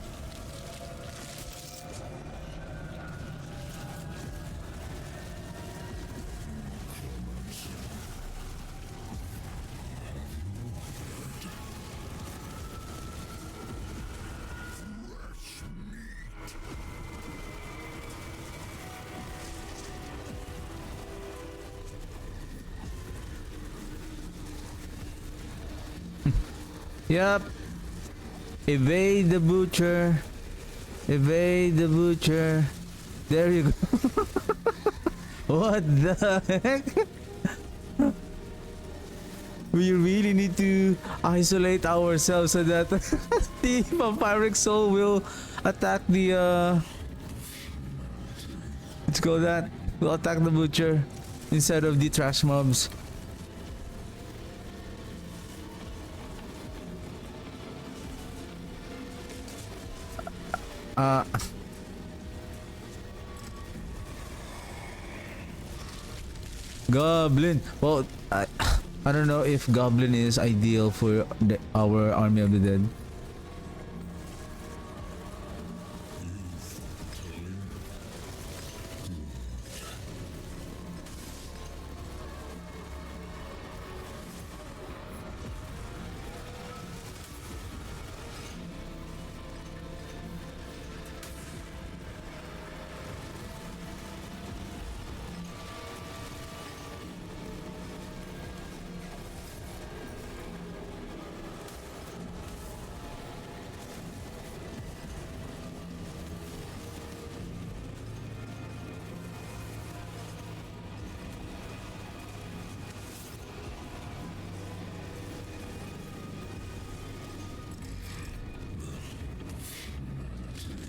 Yep. Evade the butcher. Evade the butcher. There you go. What the heck? We really need to isolate ourselves so that the vampiric soul will attack the let's go that. Will attack the butcher instead of the trash mobs. Goblin. Well, I don't know if Goblin is ideal for our Army of the Dead.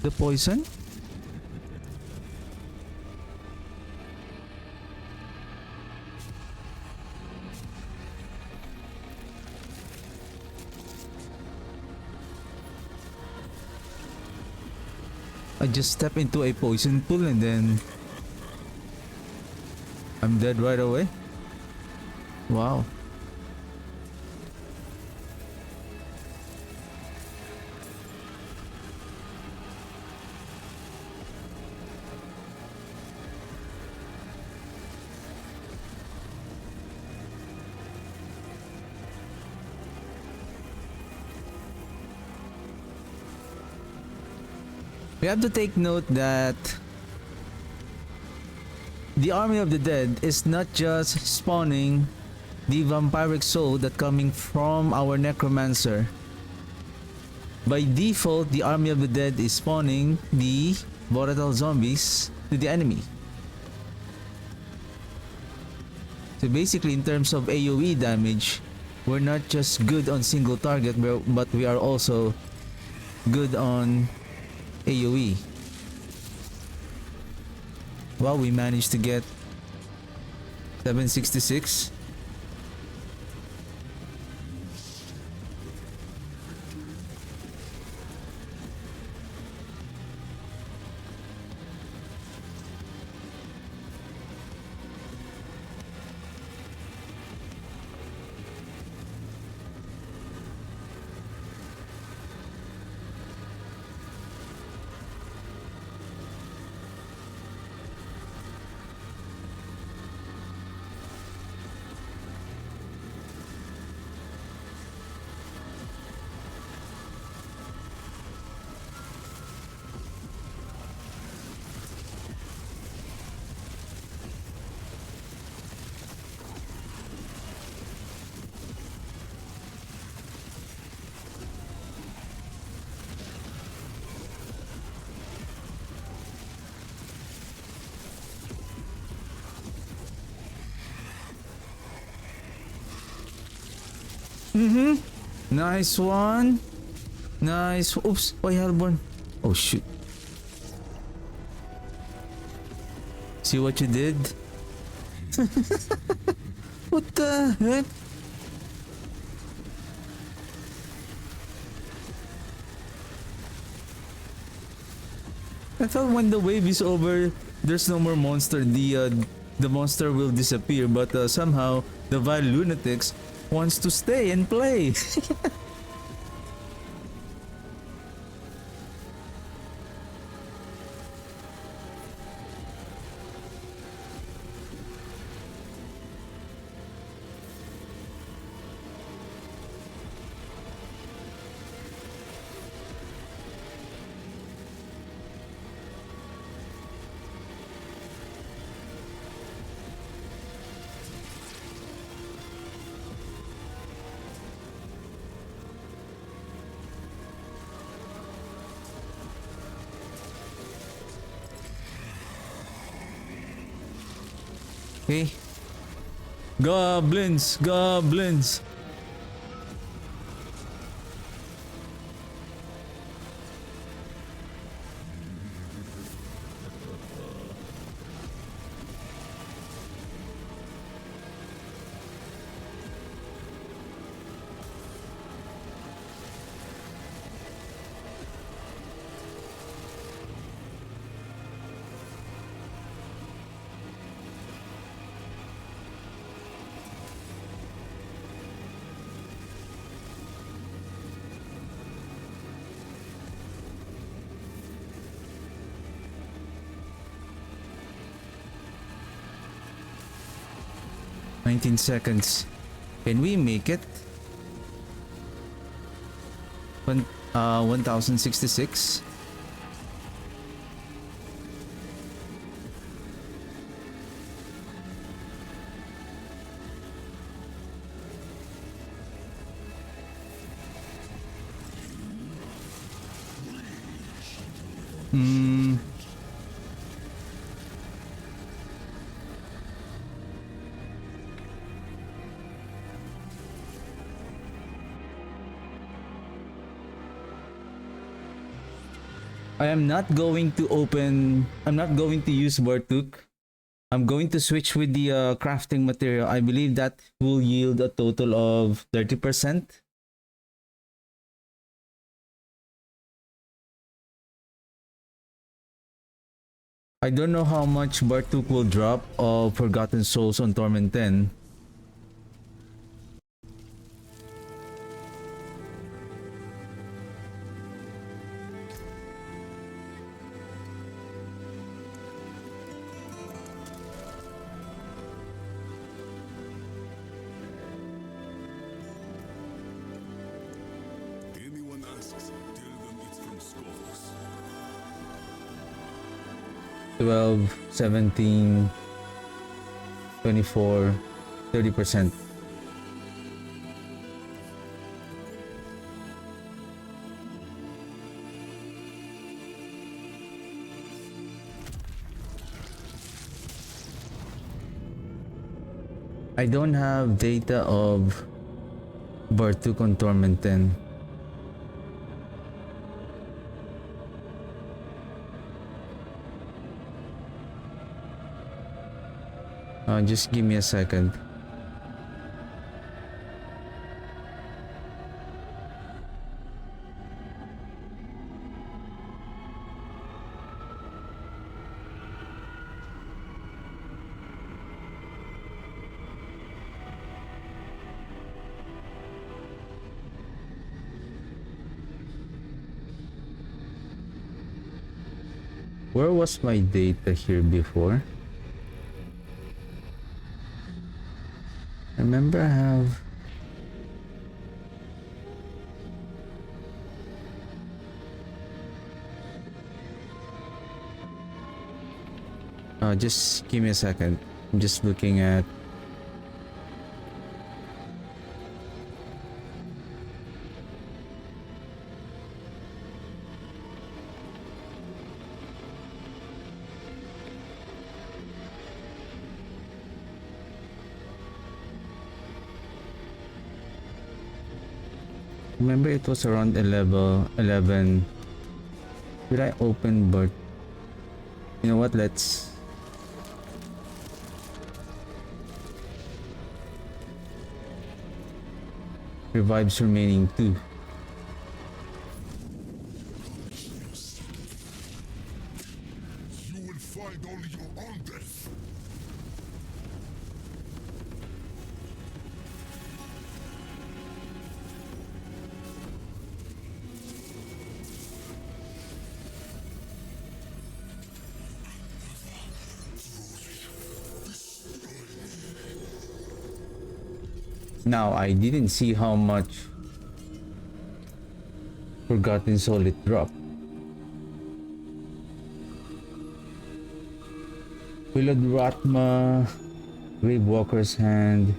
The poison? I just step into a poison pool and then I'm dead right away. Wow. We have to take note that the Army of the Dead is not just spawning the vampiric soul that coming from our necromancer. By default, the Army of the Dead is spawning the volatile zombies to the enemy. So basically, in terms of AoE damage, we're not just good on single target, but we are also good on AoE. Wow, we managed to get 766. Nice one. Nice. Oops. Why Hellborn? Oh shoot. See what you did? What the heck? I thought when the wave is over, there's no more monster. The monster will disappear, but somehow the vile lunatics wants to stay and play. 'Kay. Goblins! Goblins! "19 seconds. Can we make it?" 1066. I'm not going to use Bartuk. I'm going to switch with the crafting material. I believe that will yield a total of 30%. I don't know how much Bartuk will drop of Forgotten Souls on Torment 10. Anyone asks, tell them it's from skulls. 12, 17, 24, 30%. I don't have data of Bartuk on Torment 10. Just give me a second. Where was my data here before? I remember I have... just give me a second. I'm just looking at... Remember it was around 11. Did I open bird? You know what? Let's... Revives remaining 2. You will find only your own death. Now, I didn't see how much Forgotten Soul it dropped. Willowed Ratma, Gravewalker's Hand.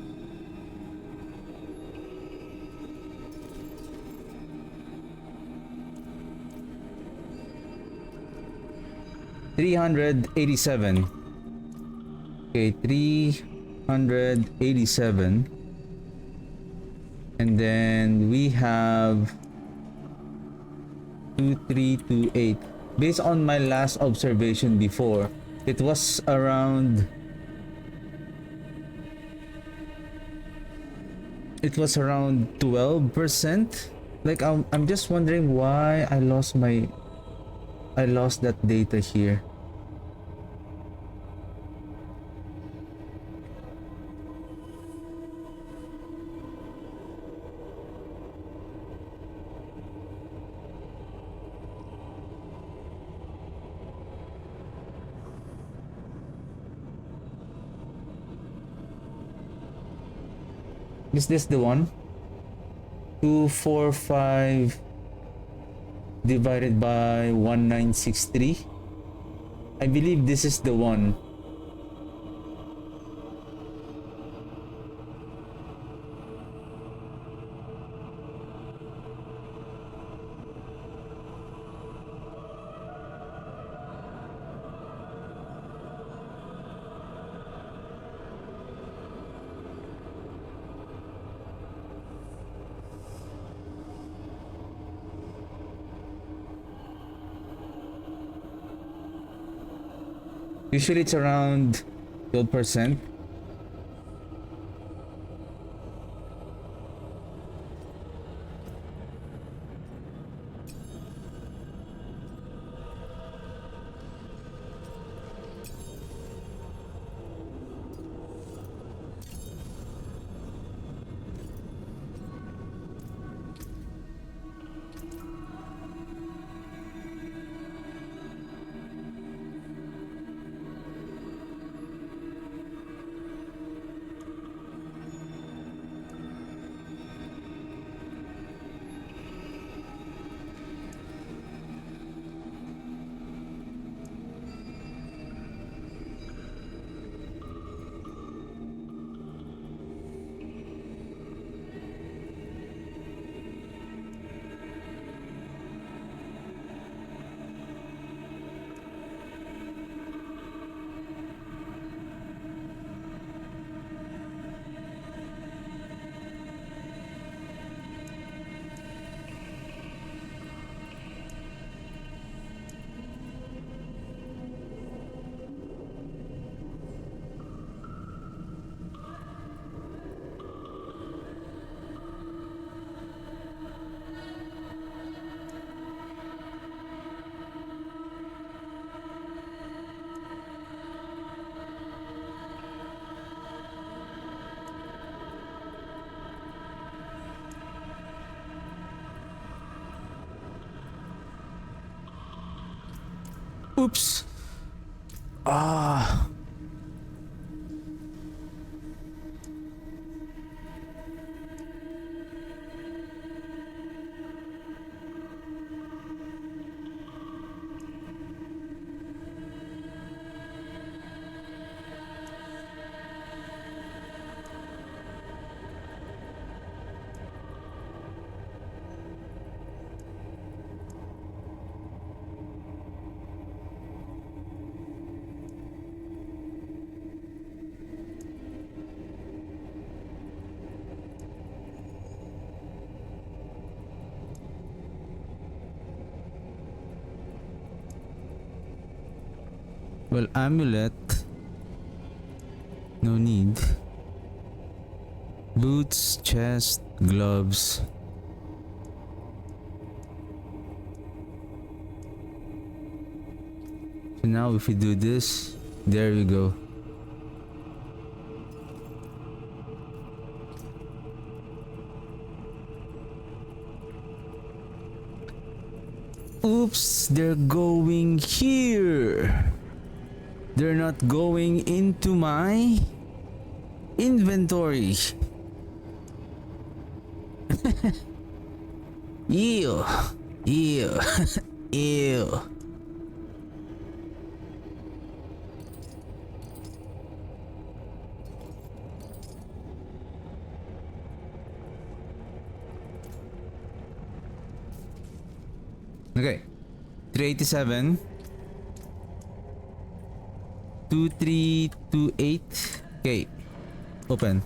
$387. Okay, 387. And then we have 2328. Based on my last observation before, it was around 12%. Like I'm just wondering why I lost that data here. Is this the one? 245 divided by 1963. I believe this is the one. Usually it's around 12%. Oops. Ah. Well, amulet. No need. Boots, chest, gloves. So now if we do this, there we go. Oops, they're going here. They're not going into my inventory. Ew. Ew. Ew. Okay. 387. 2328. Okay. Open.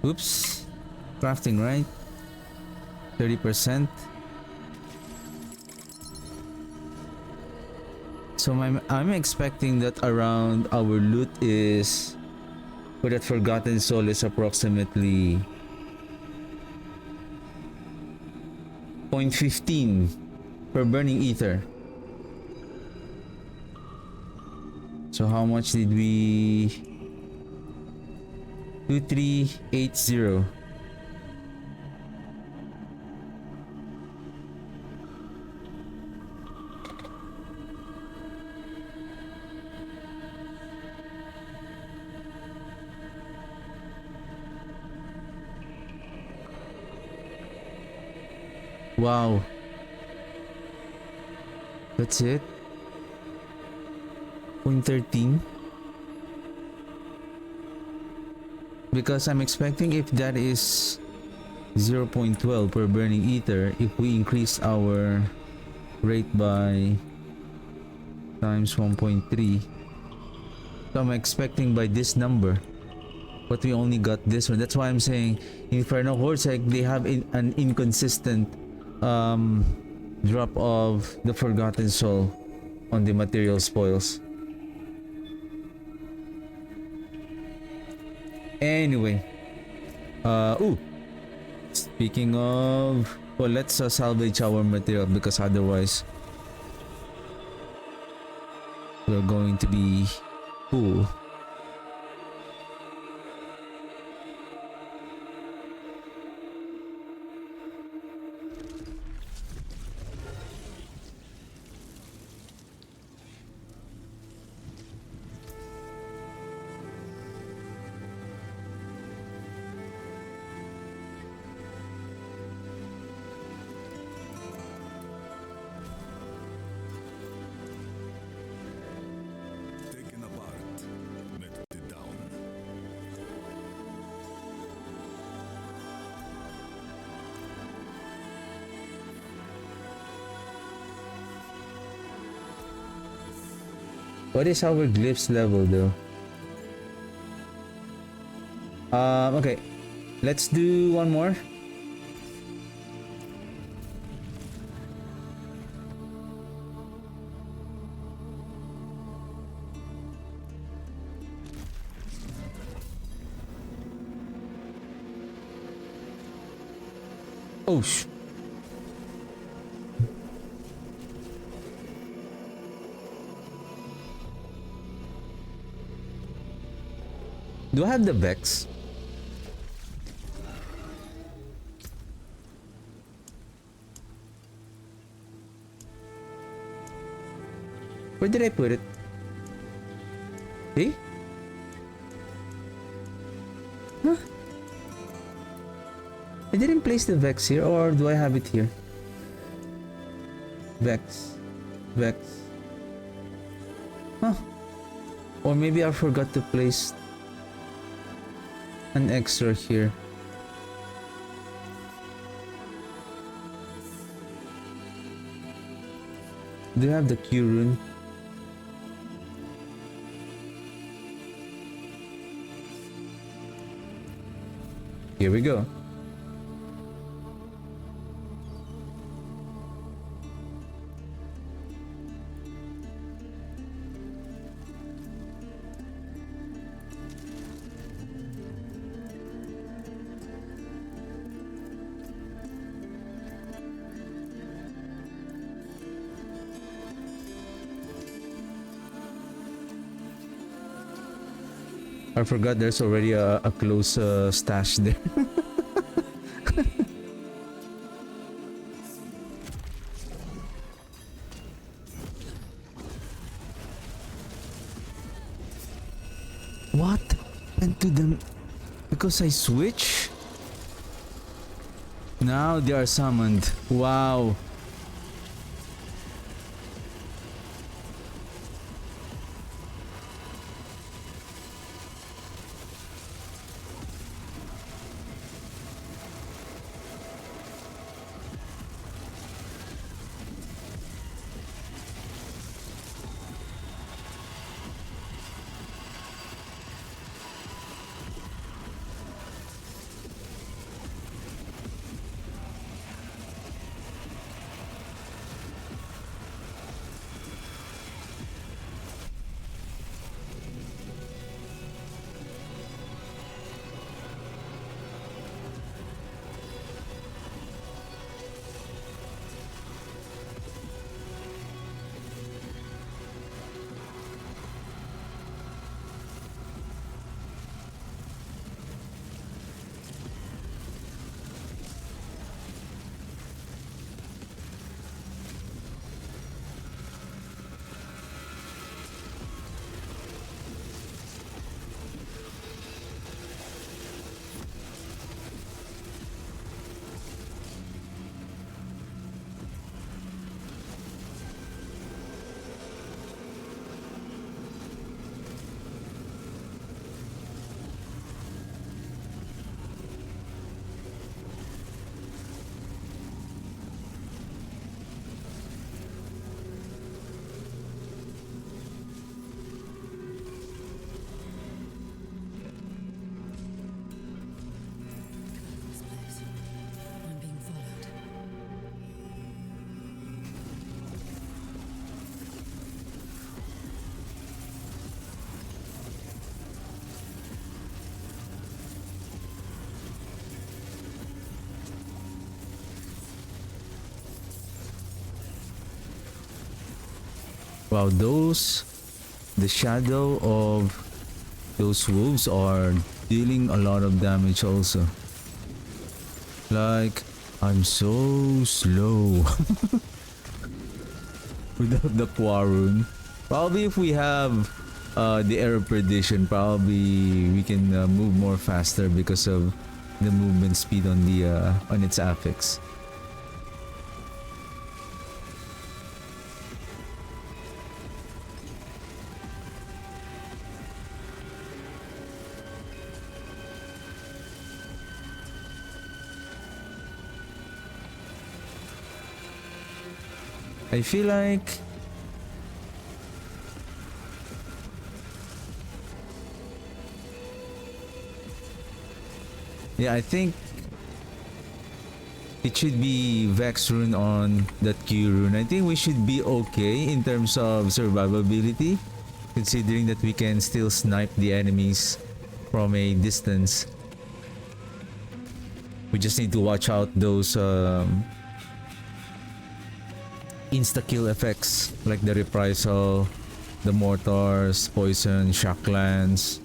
Oops. Crafting, right? 30%. So I'm expecting that around our loot is for that Forgotten Soul is approximately 0.15 per burning ether. So how much did we... 2380. Wow. That's it? 0.13? Because I'm expecting if that is 0.12 per burning ether, if we increase our rate by times 1.3, so I'm expecting by this number, but we only got this one. That's why I'm saying Inferno Hordes, like, they have an inconsistent drop of the Forgotten Soul on the material spoils. Anyway, ooh, speaking of, well, let's salvage our material because otherwise we're going to be full. Taken apart, melted down. What is our glyphs level though? Okay, let's do one more. Oh sh. Do I have the Vex? Where did I put it? See? Huh? I didn't place the Vex here, or do I have it here? Vex. Vex. Huh. Or maybe I forgot to place an extra here. Do you have the Q rune? Here we go. I forgot there's already a close stash there. What happened to them? Because I switch? Now they are summoned. Wow. I'm being followed. Wow, the shadow of those wolves are dealing a lot of damage also. Like, I'm so slow without the quarun. Probably if we have the error prediction, probably we can move more faster because of the movement speed on the on its affix. I feel like I think it should be Vex rune on that Q rune. I think we should be okay in terms of survivability, considering that we can still snipe the enemies from a distance. We just need to watch out those insta-kill effects like the reprisal, the mortars, poison, shock lance.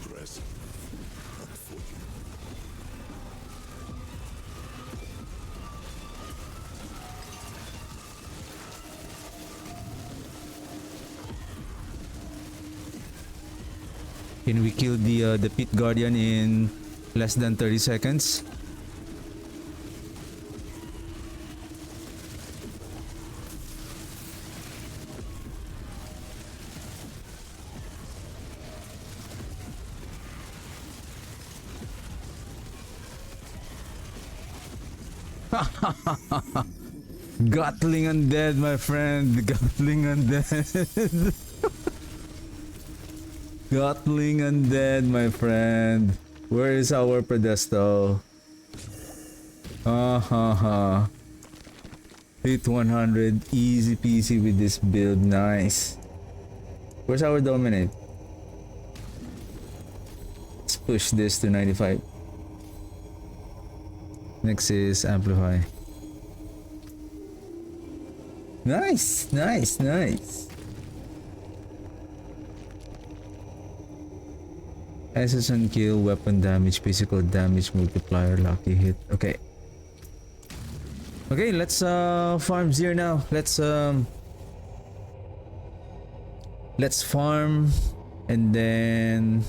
Impressive. Unfortunate. Can we kill the pit guardian in less than 30 seconds? Gatling Undead, my friend. Gatling Undead. Gatling Undead, my friend. Where is our pedestal? Hit 100. Easy peasy with this build. Nice. Where's our dominate? Let's push this to 95. Next is amplify. Nice, nice, nice. Assassin kill, weapon damage, physical damage multiplier, lucky hit. Okay. Okay, let's farm Zir now. Let's farm and then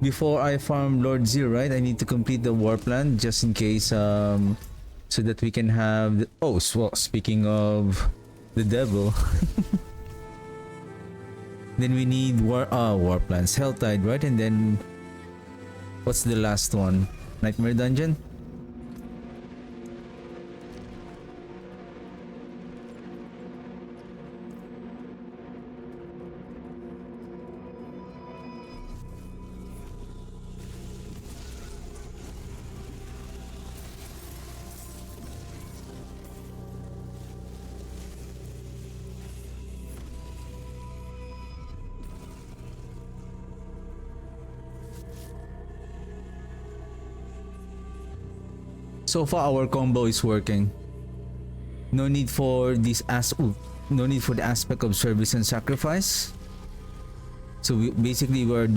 before I farm Lord Zir, right? I need to complete the war plan just in case so that we can have the, well, speaking of the devil. Then we need war plans, Helltide, right? And then what's the last one? Nightmare Dungeon? So far our combo is working. No need for this no need for the aspect of service and sacrifice. So we basically our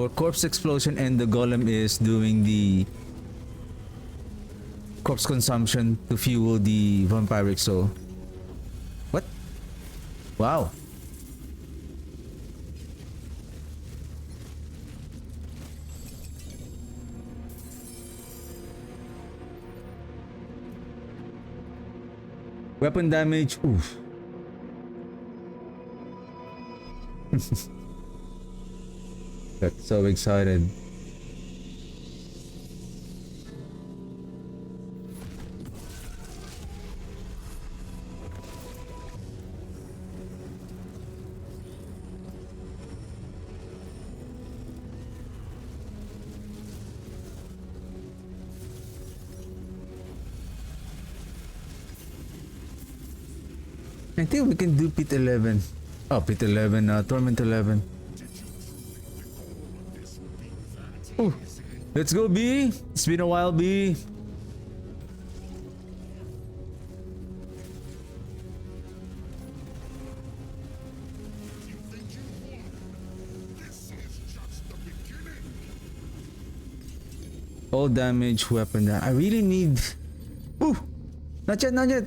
corpse explosion and the golem is doing the corpse consumption to fuel the vampiric soul. What? Wow. Weapon damage, oof. Got so excited. I think we can do Pit 11. Oh, Pit 11, Torment 11. Ooh. Let's go, B. It's been a while, B. All damage, weapon damage. I really need... Ooh! Not yet, not yet!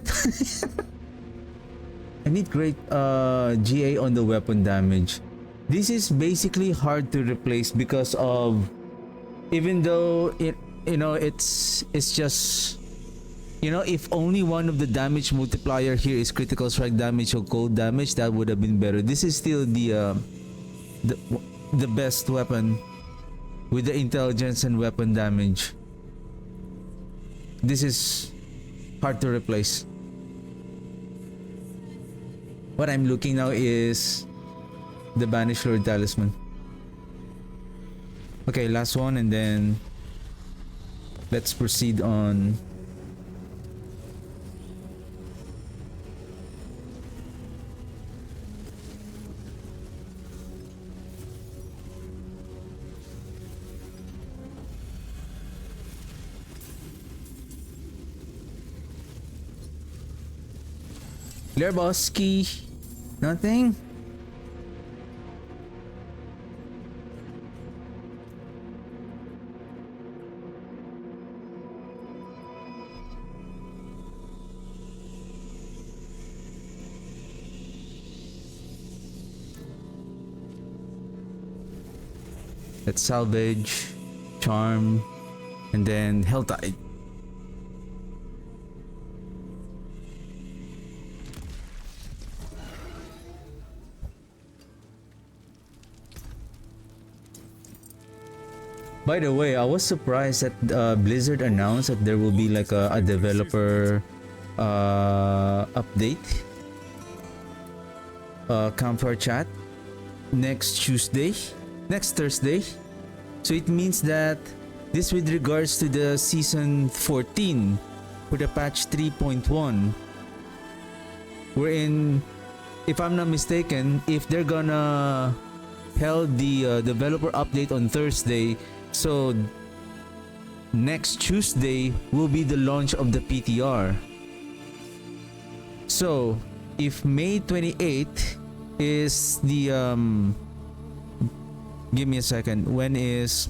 I need great GA on the weapon damage. This is basically hard to replace because of, even though it's just, if only one of the damage multiplier here is critical strike damage or cold damage, that would have been better. This is still the best weapon with the intelligence and weapon damage. This is hard to replace. What I'm looking now is the Banished Lord Talisman. Okay, last one and then let's proceed on. Lerboski. Nothing? Let's salvage, charm, and then Helltide. By the way, I was surprised that Blizzard announced that there will be like a developer update, campfire chat next Tuesday, next Thursday. So it means that this with regards to the season 14 for the patch 3.1, wherein, if I'm not mistaken, if they're gonna held the developer update on Thursday, so next Tuesday will be the launch of the PTR. So if May 28th is the give me a second, when is,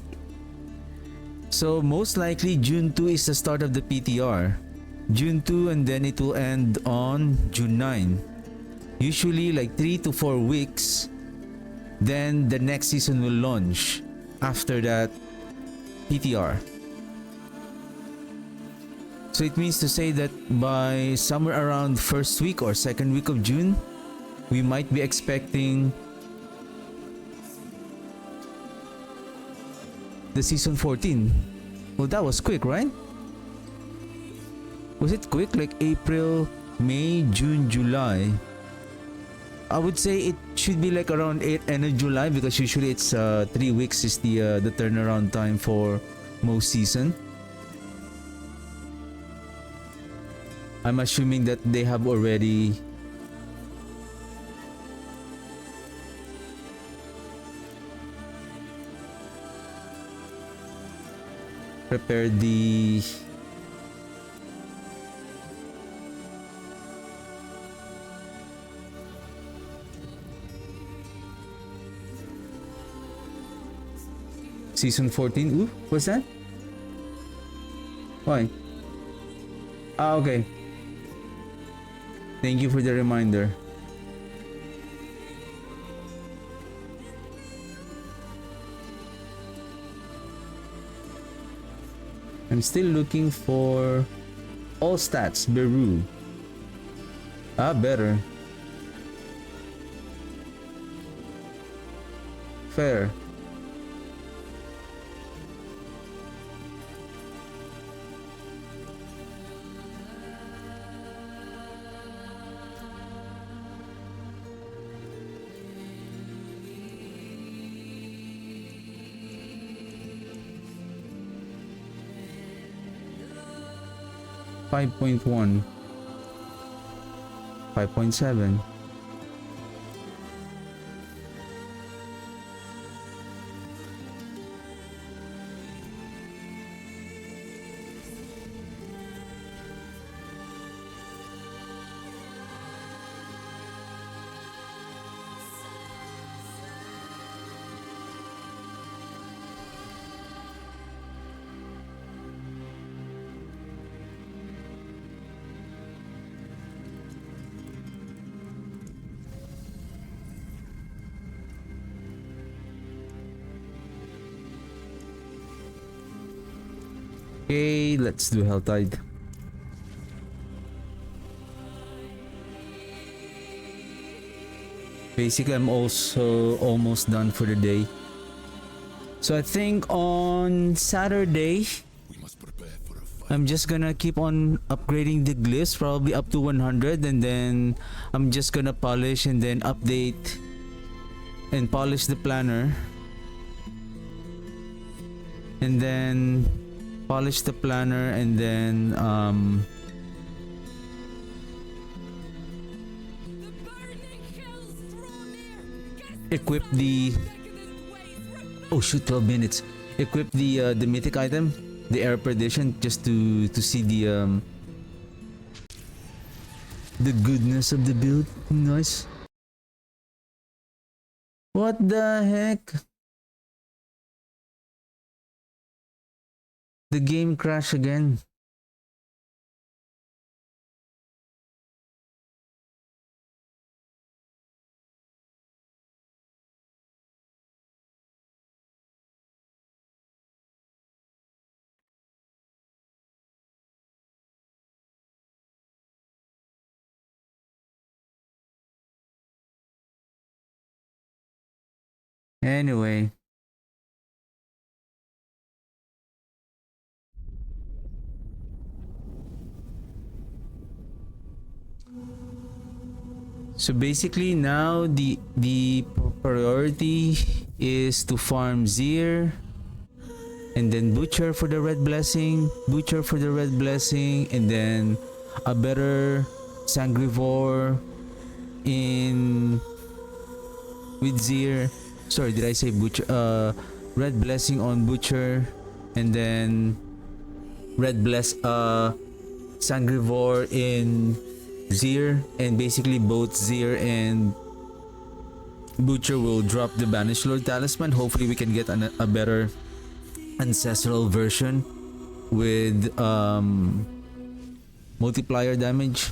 so most likely June 2 is the start of the PTR, June 2, and then it will end on June 9, usually like 3 to 4 weeks. Then the next season will launch after that PTR. So it means to say that by somewhere around first week or second week of June, we might be expecting the season 14. Well, that was quick, right? Was it quick? Like April, May, June, July. I would say it should be like around end of July, because usually it's 3 weeks is the turnaround time for most season. I'm assuming that they have already prepared the season 14. Ooh, what's that? Why? Ah, okay. Thank you for the reminder. I'm still looking for all stats, Beru. Ah, better. Fair. Five 5.1, 5.7. Okay, let's do Hell Tide. Basically, I'm also almost done for the day. So I think on Saturday, We must prepare for a fight. I'm just gonna keep on upgrading the glyphs, probably up to 100, and then I'm just gonna polish and then update and polish the planner. And then polish the planner, and then equip the, oh shoot, 12 minutes. Equip the mythic item, the air perdition, just to see the goodness of the build. Nice. What the heck? The game crashed again. Anyway, So basically now the priority is to farm Zir and then butcher for the red blessing, and then a better sangrivore in with Zir. Sorry, did I say butcher? Red blessing on butcher, and then sangrivore in Zir, and basically both Zir and butcher will drop the banished lord talisman. Hopefully we can get a better ancestral version with multiplier damage.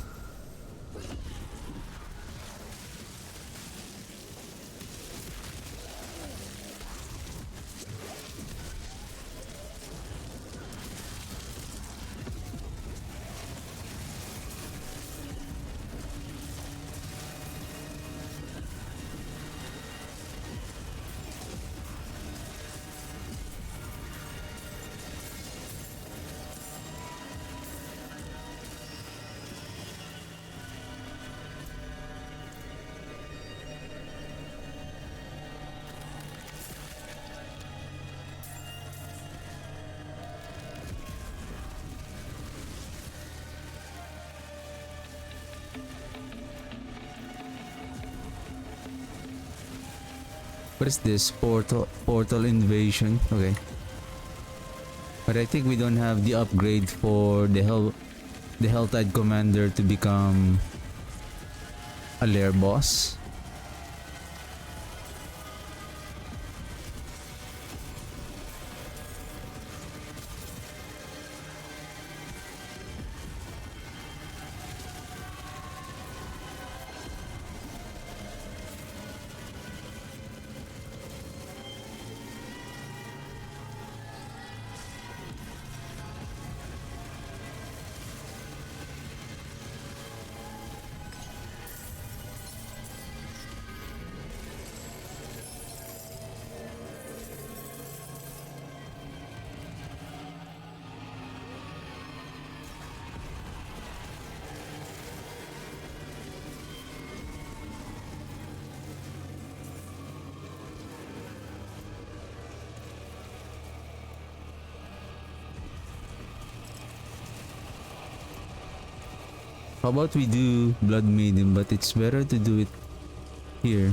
What is this? Portal invasion. Okay. But I think we don't have the upgrade for the Helltide Commander to become a lair boss. How about we do Blood Maiden, but it's better to do it here.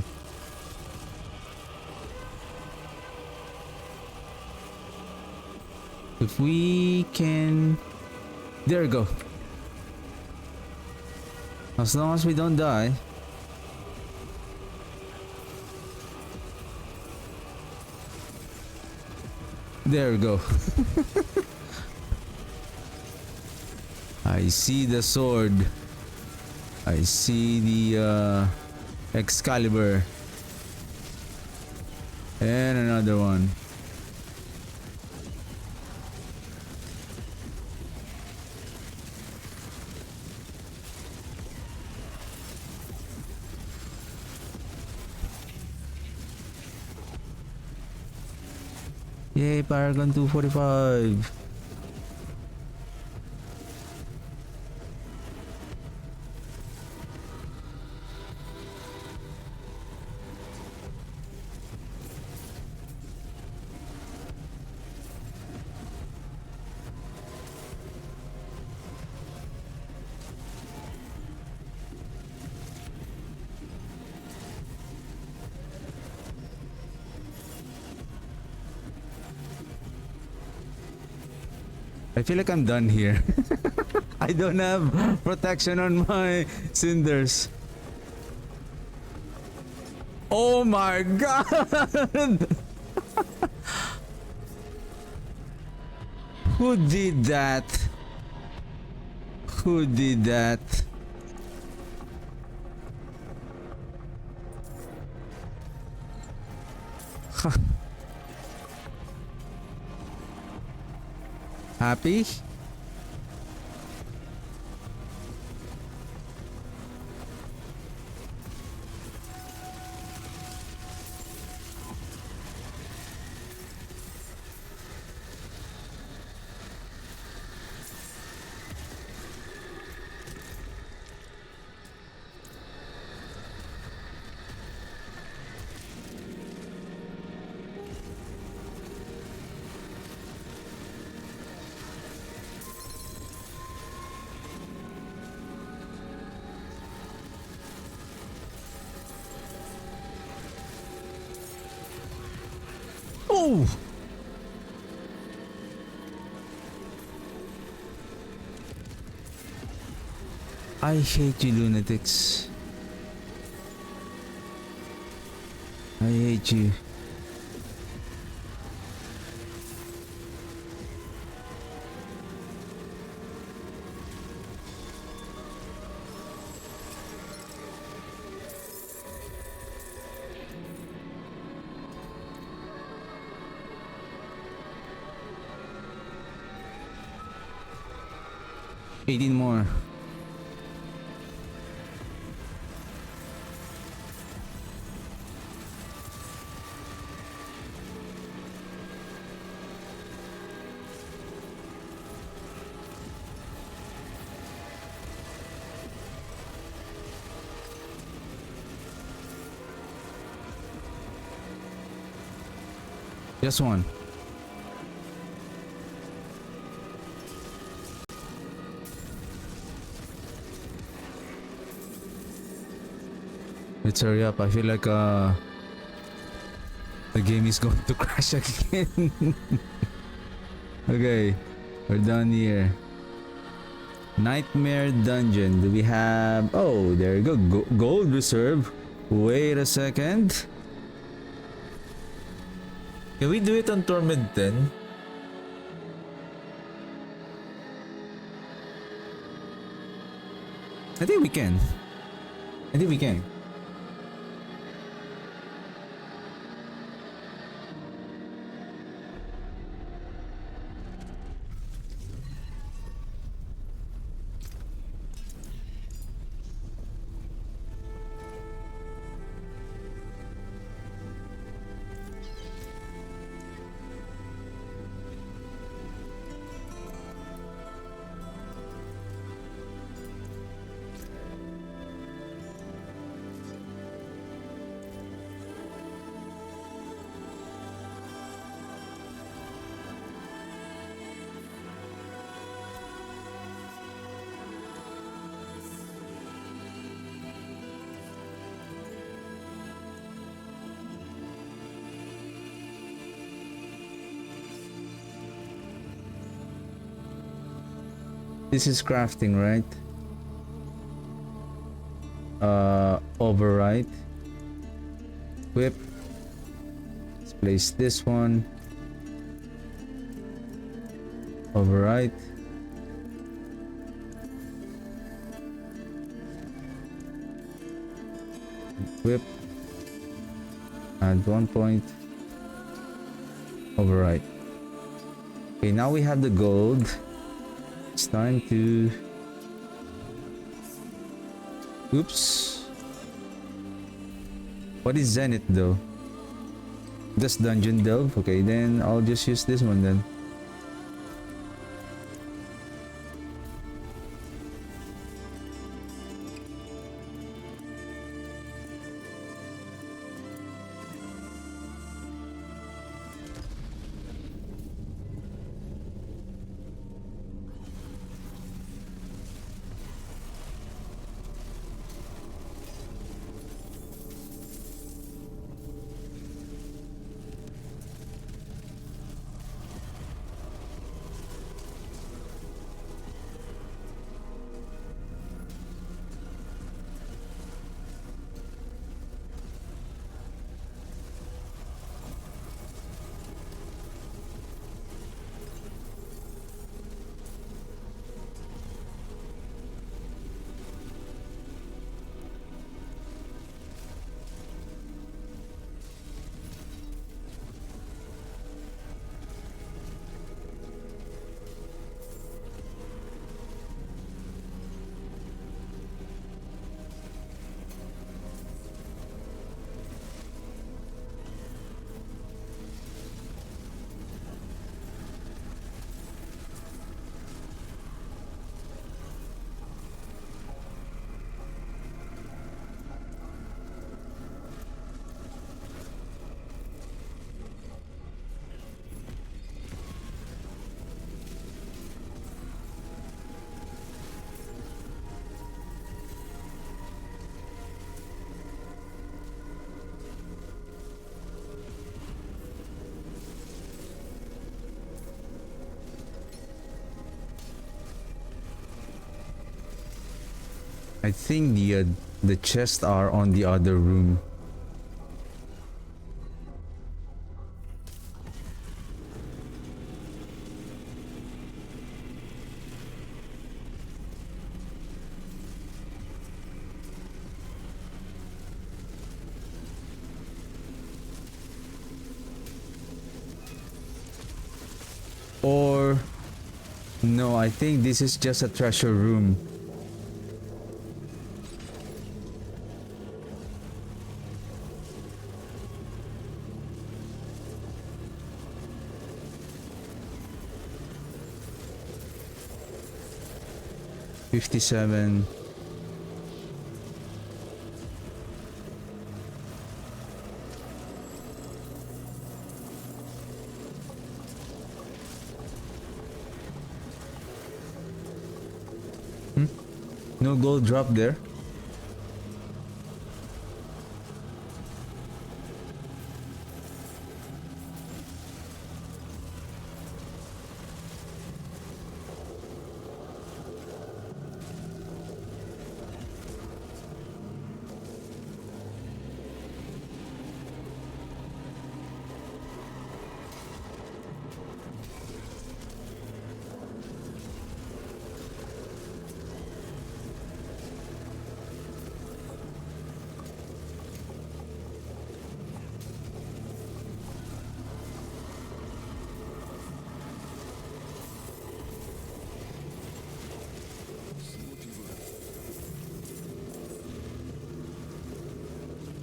If we can... There we go. As long as we don't die. There we go. I see the sword. I see the Excalibur. And another one. Yay, Paragon 245. I feel like I'm done here. I don't have protection on my cinders. Oh my god! Who did that? Who did that? Happy? No! I hate you, lunatics. I hate you. $18 more. Just one. Let's hurry up. I feel like the game is going to crash again. Okay, we're done here. Nightmare dungeon. Do we have? Oh, there you go. Gold reserve. Wait a second. Can we do it on Torment 10? I think we can. I think we can. This is crafting, right? Override. Equip. Let's place this one. Override. Equip. Add 1 point. Override. Okay, now we have the gold. It's time to... Oops. What is Zenith though? Just Dungeon Delve? Okay, then I'll just use this one then. I think the chests are on the other room. Or no, I think this is just a treasure room. $57. No gold drop there.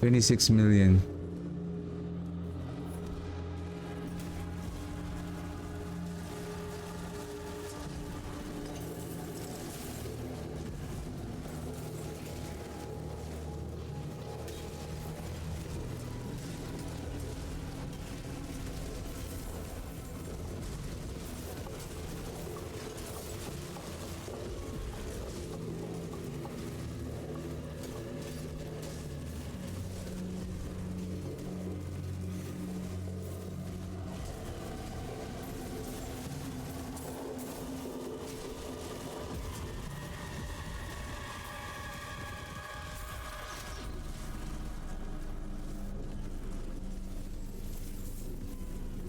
$26 million.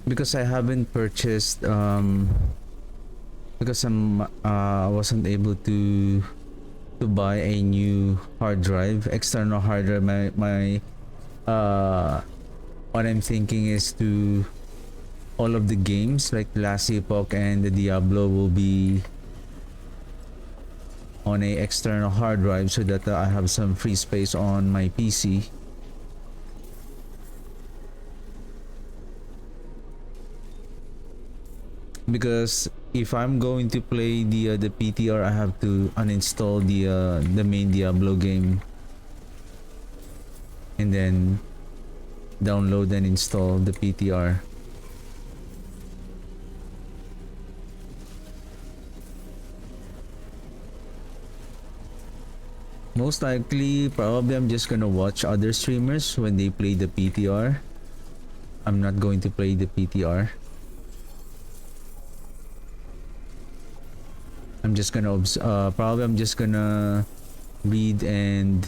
Because I haven't purchased because I wasn't able to buy a new hard drive, external hard drive. My what I'm thinking is to all of the games like Last Epoch and the Diablo will be on a external hard drive so that I have some free space on my PC. Because if I'm going to play the PTR, I have to uninstall the main Diablo game and then download and install the PTR. Most likely, probably I'm just gonna watch other streamers when they play the PTR. I'm not going to play the PTR. I'm just gonna probably I'm just gonna read and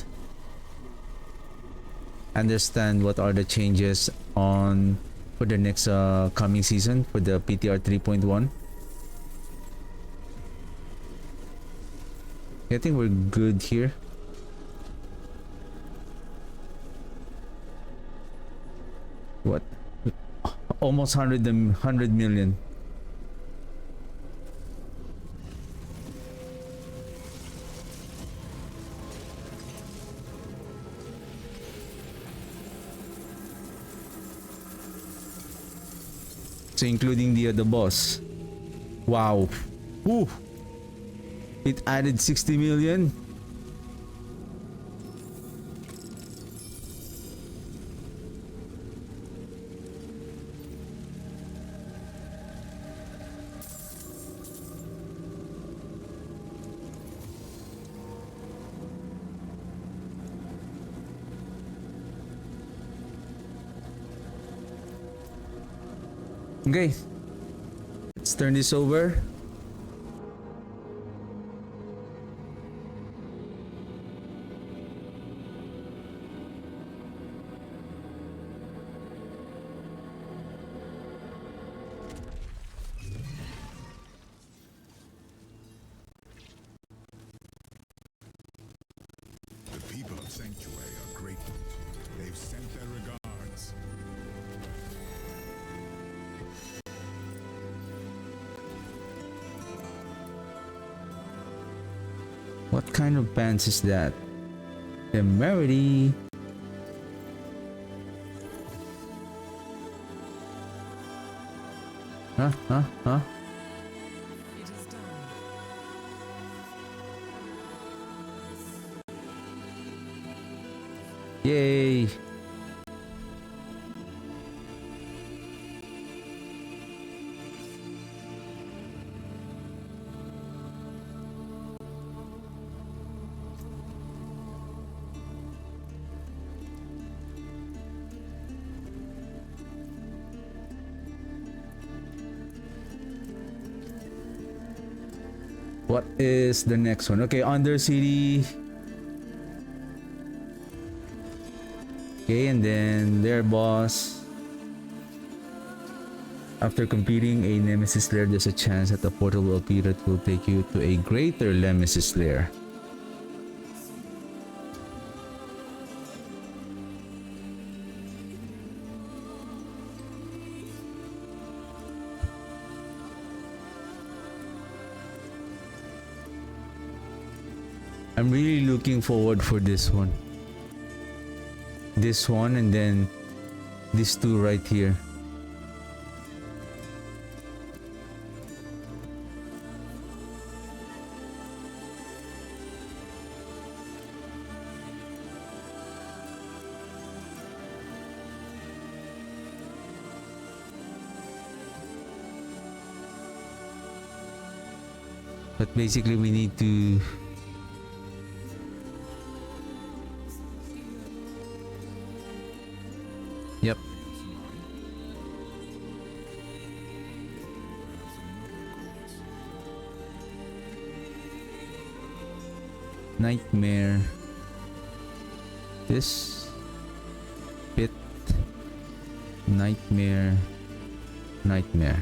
understand what are the changes on for the next coming season for the PTR 3.1. I think we're good here. What? Almost 100 million. So including the boss. Wow. Woo. It added 60 million. Okay, let's turn this over. What kind of pants is that? Temerity. Huh? It is done. Yay! What is the next one? Okay, Undercity. Okay, and then their boss. After completing a Nemesis lair, there's a chance that a portal will appear that will take you to a greater Nemesis lair. I'm really looking forward for this one. This one and then these two right here. But basically we need to Yep. Nightmare. This pit. Nightmare. Nightmare.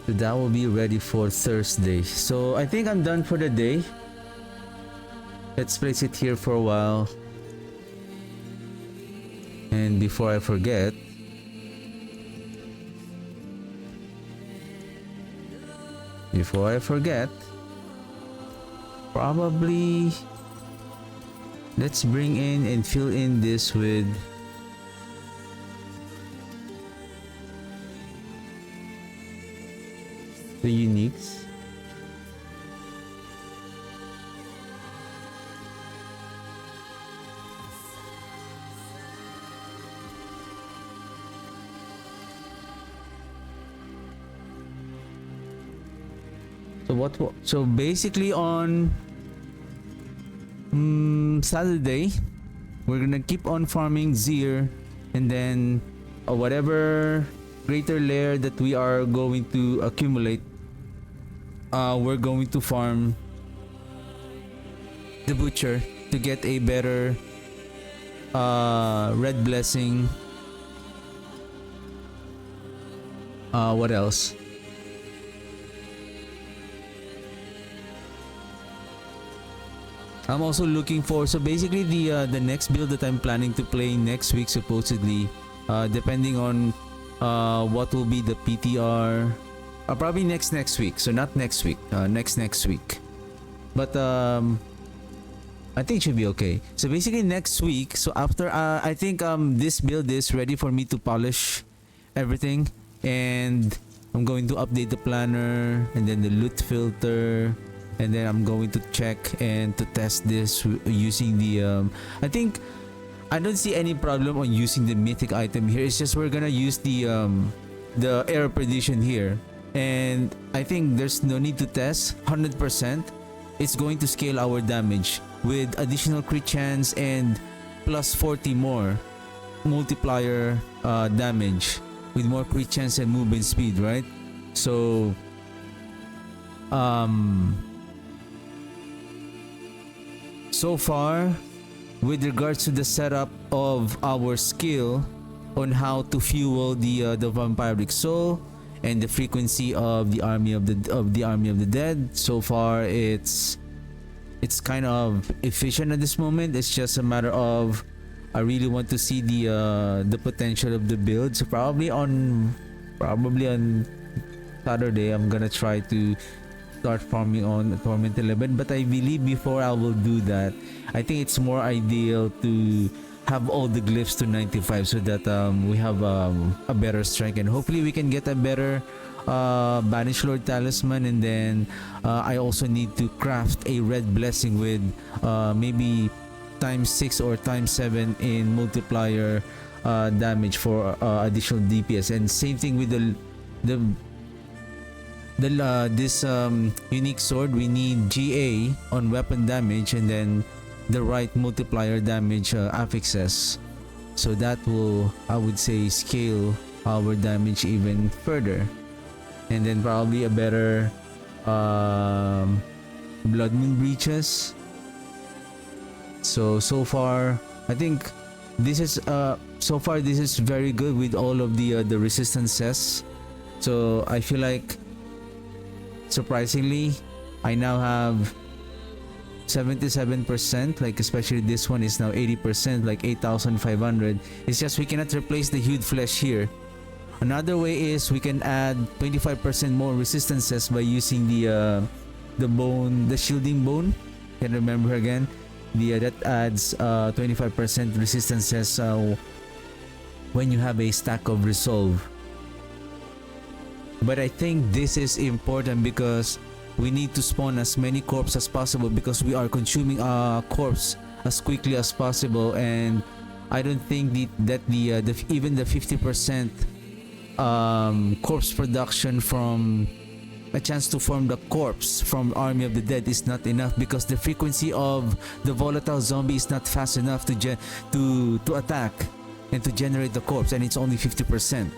That will be ready for Thursday. So I think I'm done for the day. Let's place it here for a while. And before I forget, probably let's bring in and fill in this with the uniques. So basically on Saturday we're gonna keep on farming Zir, and then whatever greater layer that we are going to accumulate, we're going to farm the butcher to get a better red blessing. What else? I'm also looking for, so basically the next build that I'm planning to play next week, supposedly, depending on what will be the PTR, probably next week. So not next week, next week. But I think it should be okay. So basically next week, so after I think this build is ready for me to polish everything, and I'm going to update the planner and then the loot filter, and then I'm going to check and to test this using the I think I don't see any problem on using the mythic item here. It's just we're gonna use the air prediction here, and I think there's no need to test 100%. It's going to scale our damage with additional crit chance and plus 40 more multiplier damage with more crit chance and movement speed, right? So so far, with regards to the setup of our skill on how to fuel the vampiric soul and the frequency of the army of the dead, so far it's kind of efficient at this moment. It's just a matter of I really want to see the potential of the build. So probably on Saturday I'm gonna try to start farming on Torment 11, but I believe before I will do that, I think it's more ideal to have all the glyphs to 95 so that we have a better strength, and hopefully we can get a better Banish Lord talisman. And then I also need to craft a red blessing with maybe times 6 or times 7 in multiplier damage for additional DPS. And same thing with the this unique sword. We need GA on weapon damage and then the right multiplier damage affixes, so that will, I would say, scale our damage even further. And then probably a better Blood Moon breaches. So far I think this is this is very good with all of the resistances. So I feel like, surprisingly, I now have 77%, like especially this one is now 80%, like 8,500. It's just we cannot replace the hued flesh here. Another way is we can add 25% more resistances by using the bone, the shielding bone. Can remember again, that adds 25% resistances when you have a stack of resolve. But I think this is important because we need to spawn as many corpses as possible, because we are consuming corpse as quickly as possible, and I don't think that even the 50% corpse production from a chance to form the corpse from Army of the Dead is not enough, because the frequency of the volatile zombie is not fast enough to attack and to generate the corpse, and it's only 50%.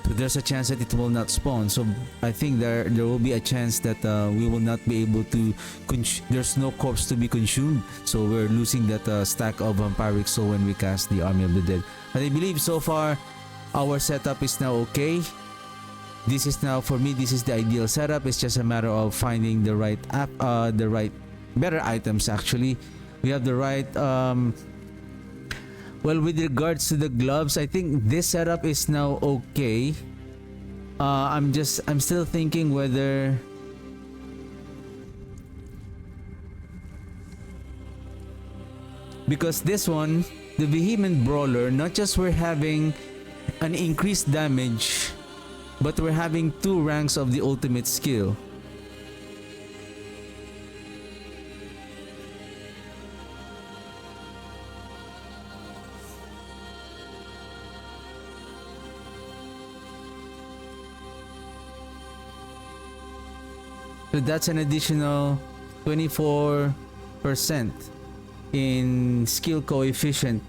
So there's a chance that it will not spawn. So I think there will be a chance that we will not be able to there's no corpse to be consumed, so we're losing that stack of vampiric soul when we cast the Army of the Dead. But I believe so far our setup is now okay. This is now, for me, this is the ideal setup. It's just a matter of finding the right better items. Actually, we have the right well, with regards to the gloves, I think this setup is now okay. I'm still thinking whether because this one, the Vehement Brawler, not just we're having an increased damage, but we're having 2 ranks of the ultimate skill. So that's an additional 24% in skill coefficient.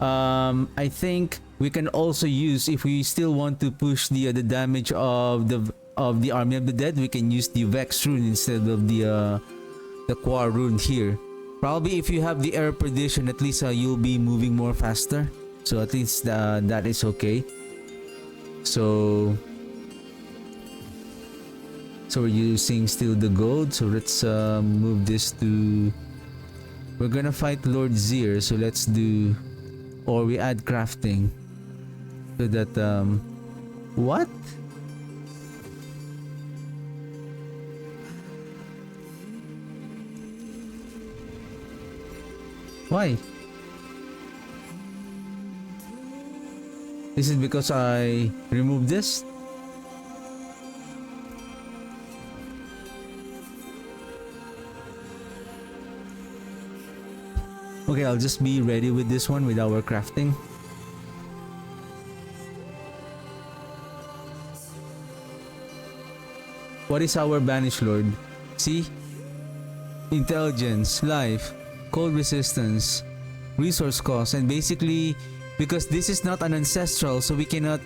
I think we can also use, if we still want to push the damage of the Army of the Dead, we can use the Vex rune instead of the Quar rune here. Probably if you have the Air Perdition, at least you'll be moving more faster. So at least that is okay. So we're using still the gold. So let's move this to, we're gonna fight Lord Zir, so let's do, or we add crafting so that what? Why? Is it because I removed this? Okay, I'll just be ready with this one with our crafting. What is our Banish Lord? See? Intelligence, life, cold resistance, resource cost, and basically, because this is not an ancestral, so we cannot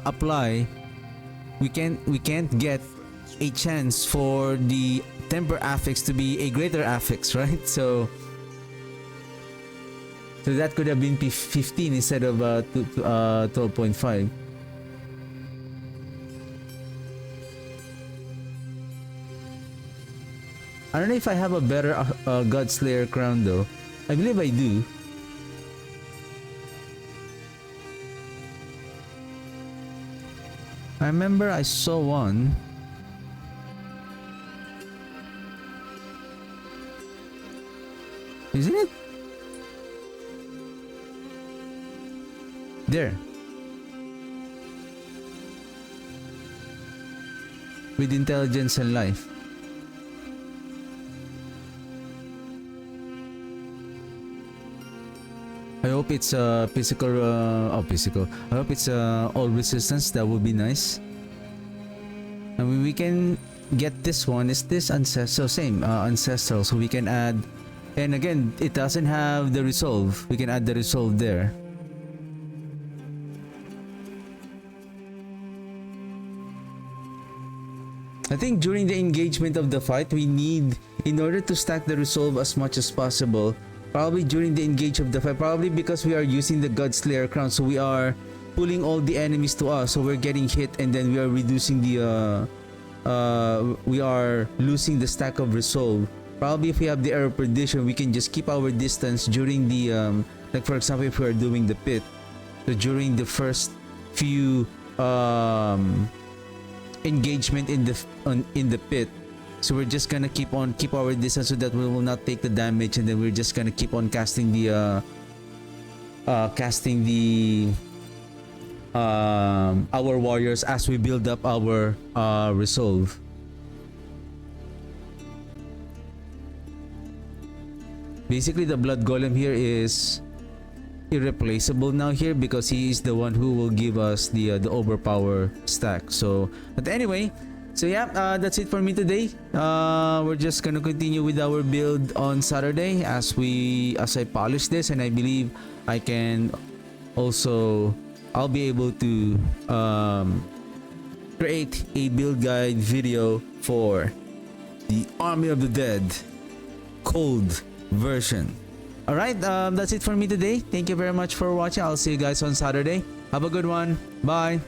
apply. We can't get a chance for the temper affix to be a greater affix, right? So that could have been 15 instead of 12.5. I don't know if I have a better God Slayer crown though. I believe I do. I remember I saw one. Isn't it? There. With intelligence and life. I hope it's physical, physical. I hope it's all resistance. That would be nice. I mean, we can get this one. Is this ancestral? Same, ancestral. So we can add, and again, it doesn't have the resolve. We can add the resolve there. I think during the engagement of the fight, we need, in order to stack the resolve as much as possible, probably during the engage of the fight, probably because we are using the Godslayer crown, so we are pulling all the enemies to us, so we're getting hit, and then we are reducing the we are losing the stack of resolve. Probably if we have the arrow perdition, we can just keep our distance during the like for example, if we are doing the pit, so during the first few engagement in the pit, so we're just gonna keep our distance so that we will not take the damage, and then we're just gonna keep on casting the our warriors as we build up our resolve. Basically, the blood golem here is irreplaceable now here because he is the one who will give us the overpower stack. So, but anyway, so yeah, that's it for me today. We're just gonna continue with our build on Saturday as I polish this, and I believe I can also, I'll be able to create a build guide video for the Army of the Dead cold version. Alright, that's it for me today. Thank you very much for watching. I'll see you guys on Saturday. Have a good one. Bye.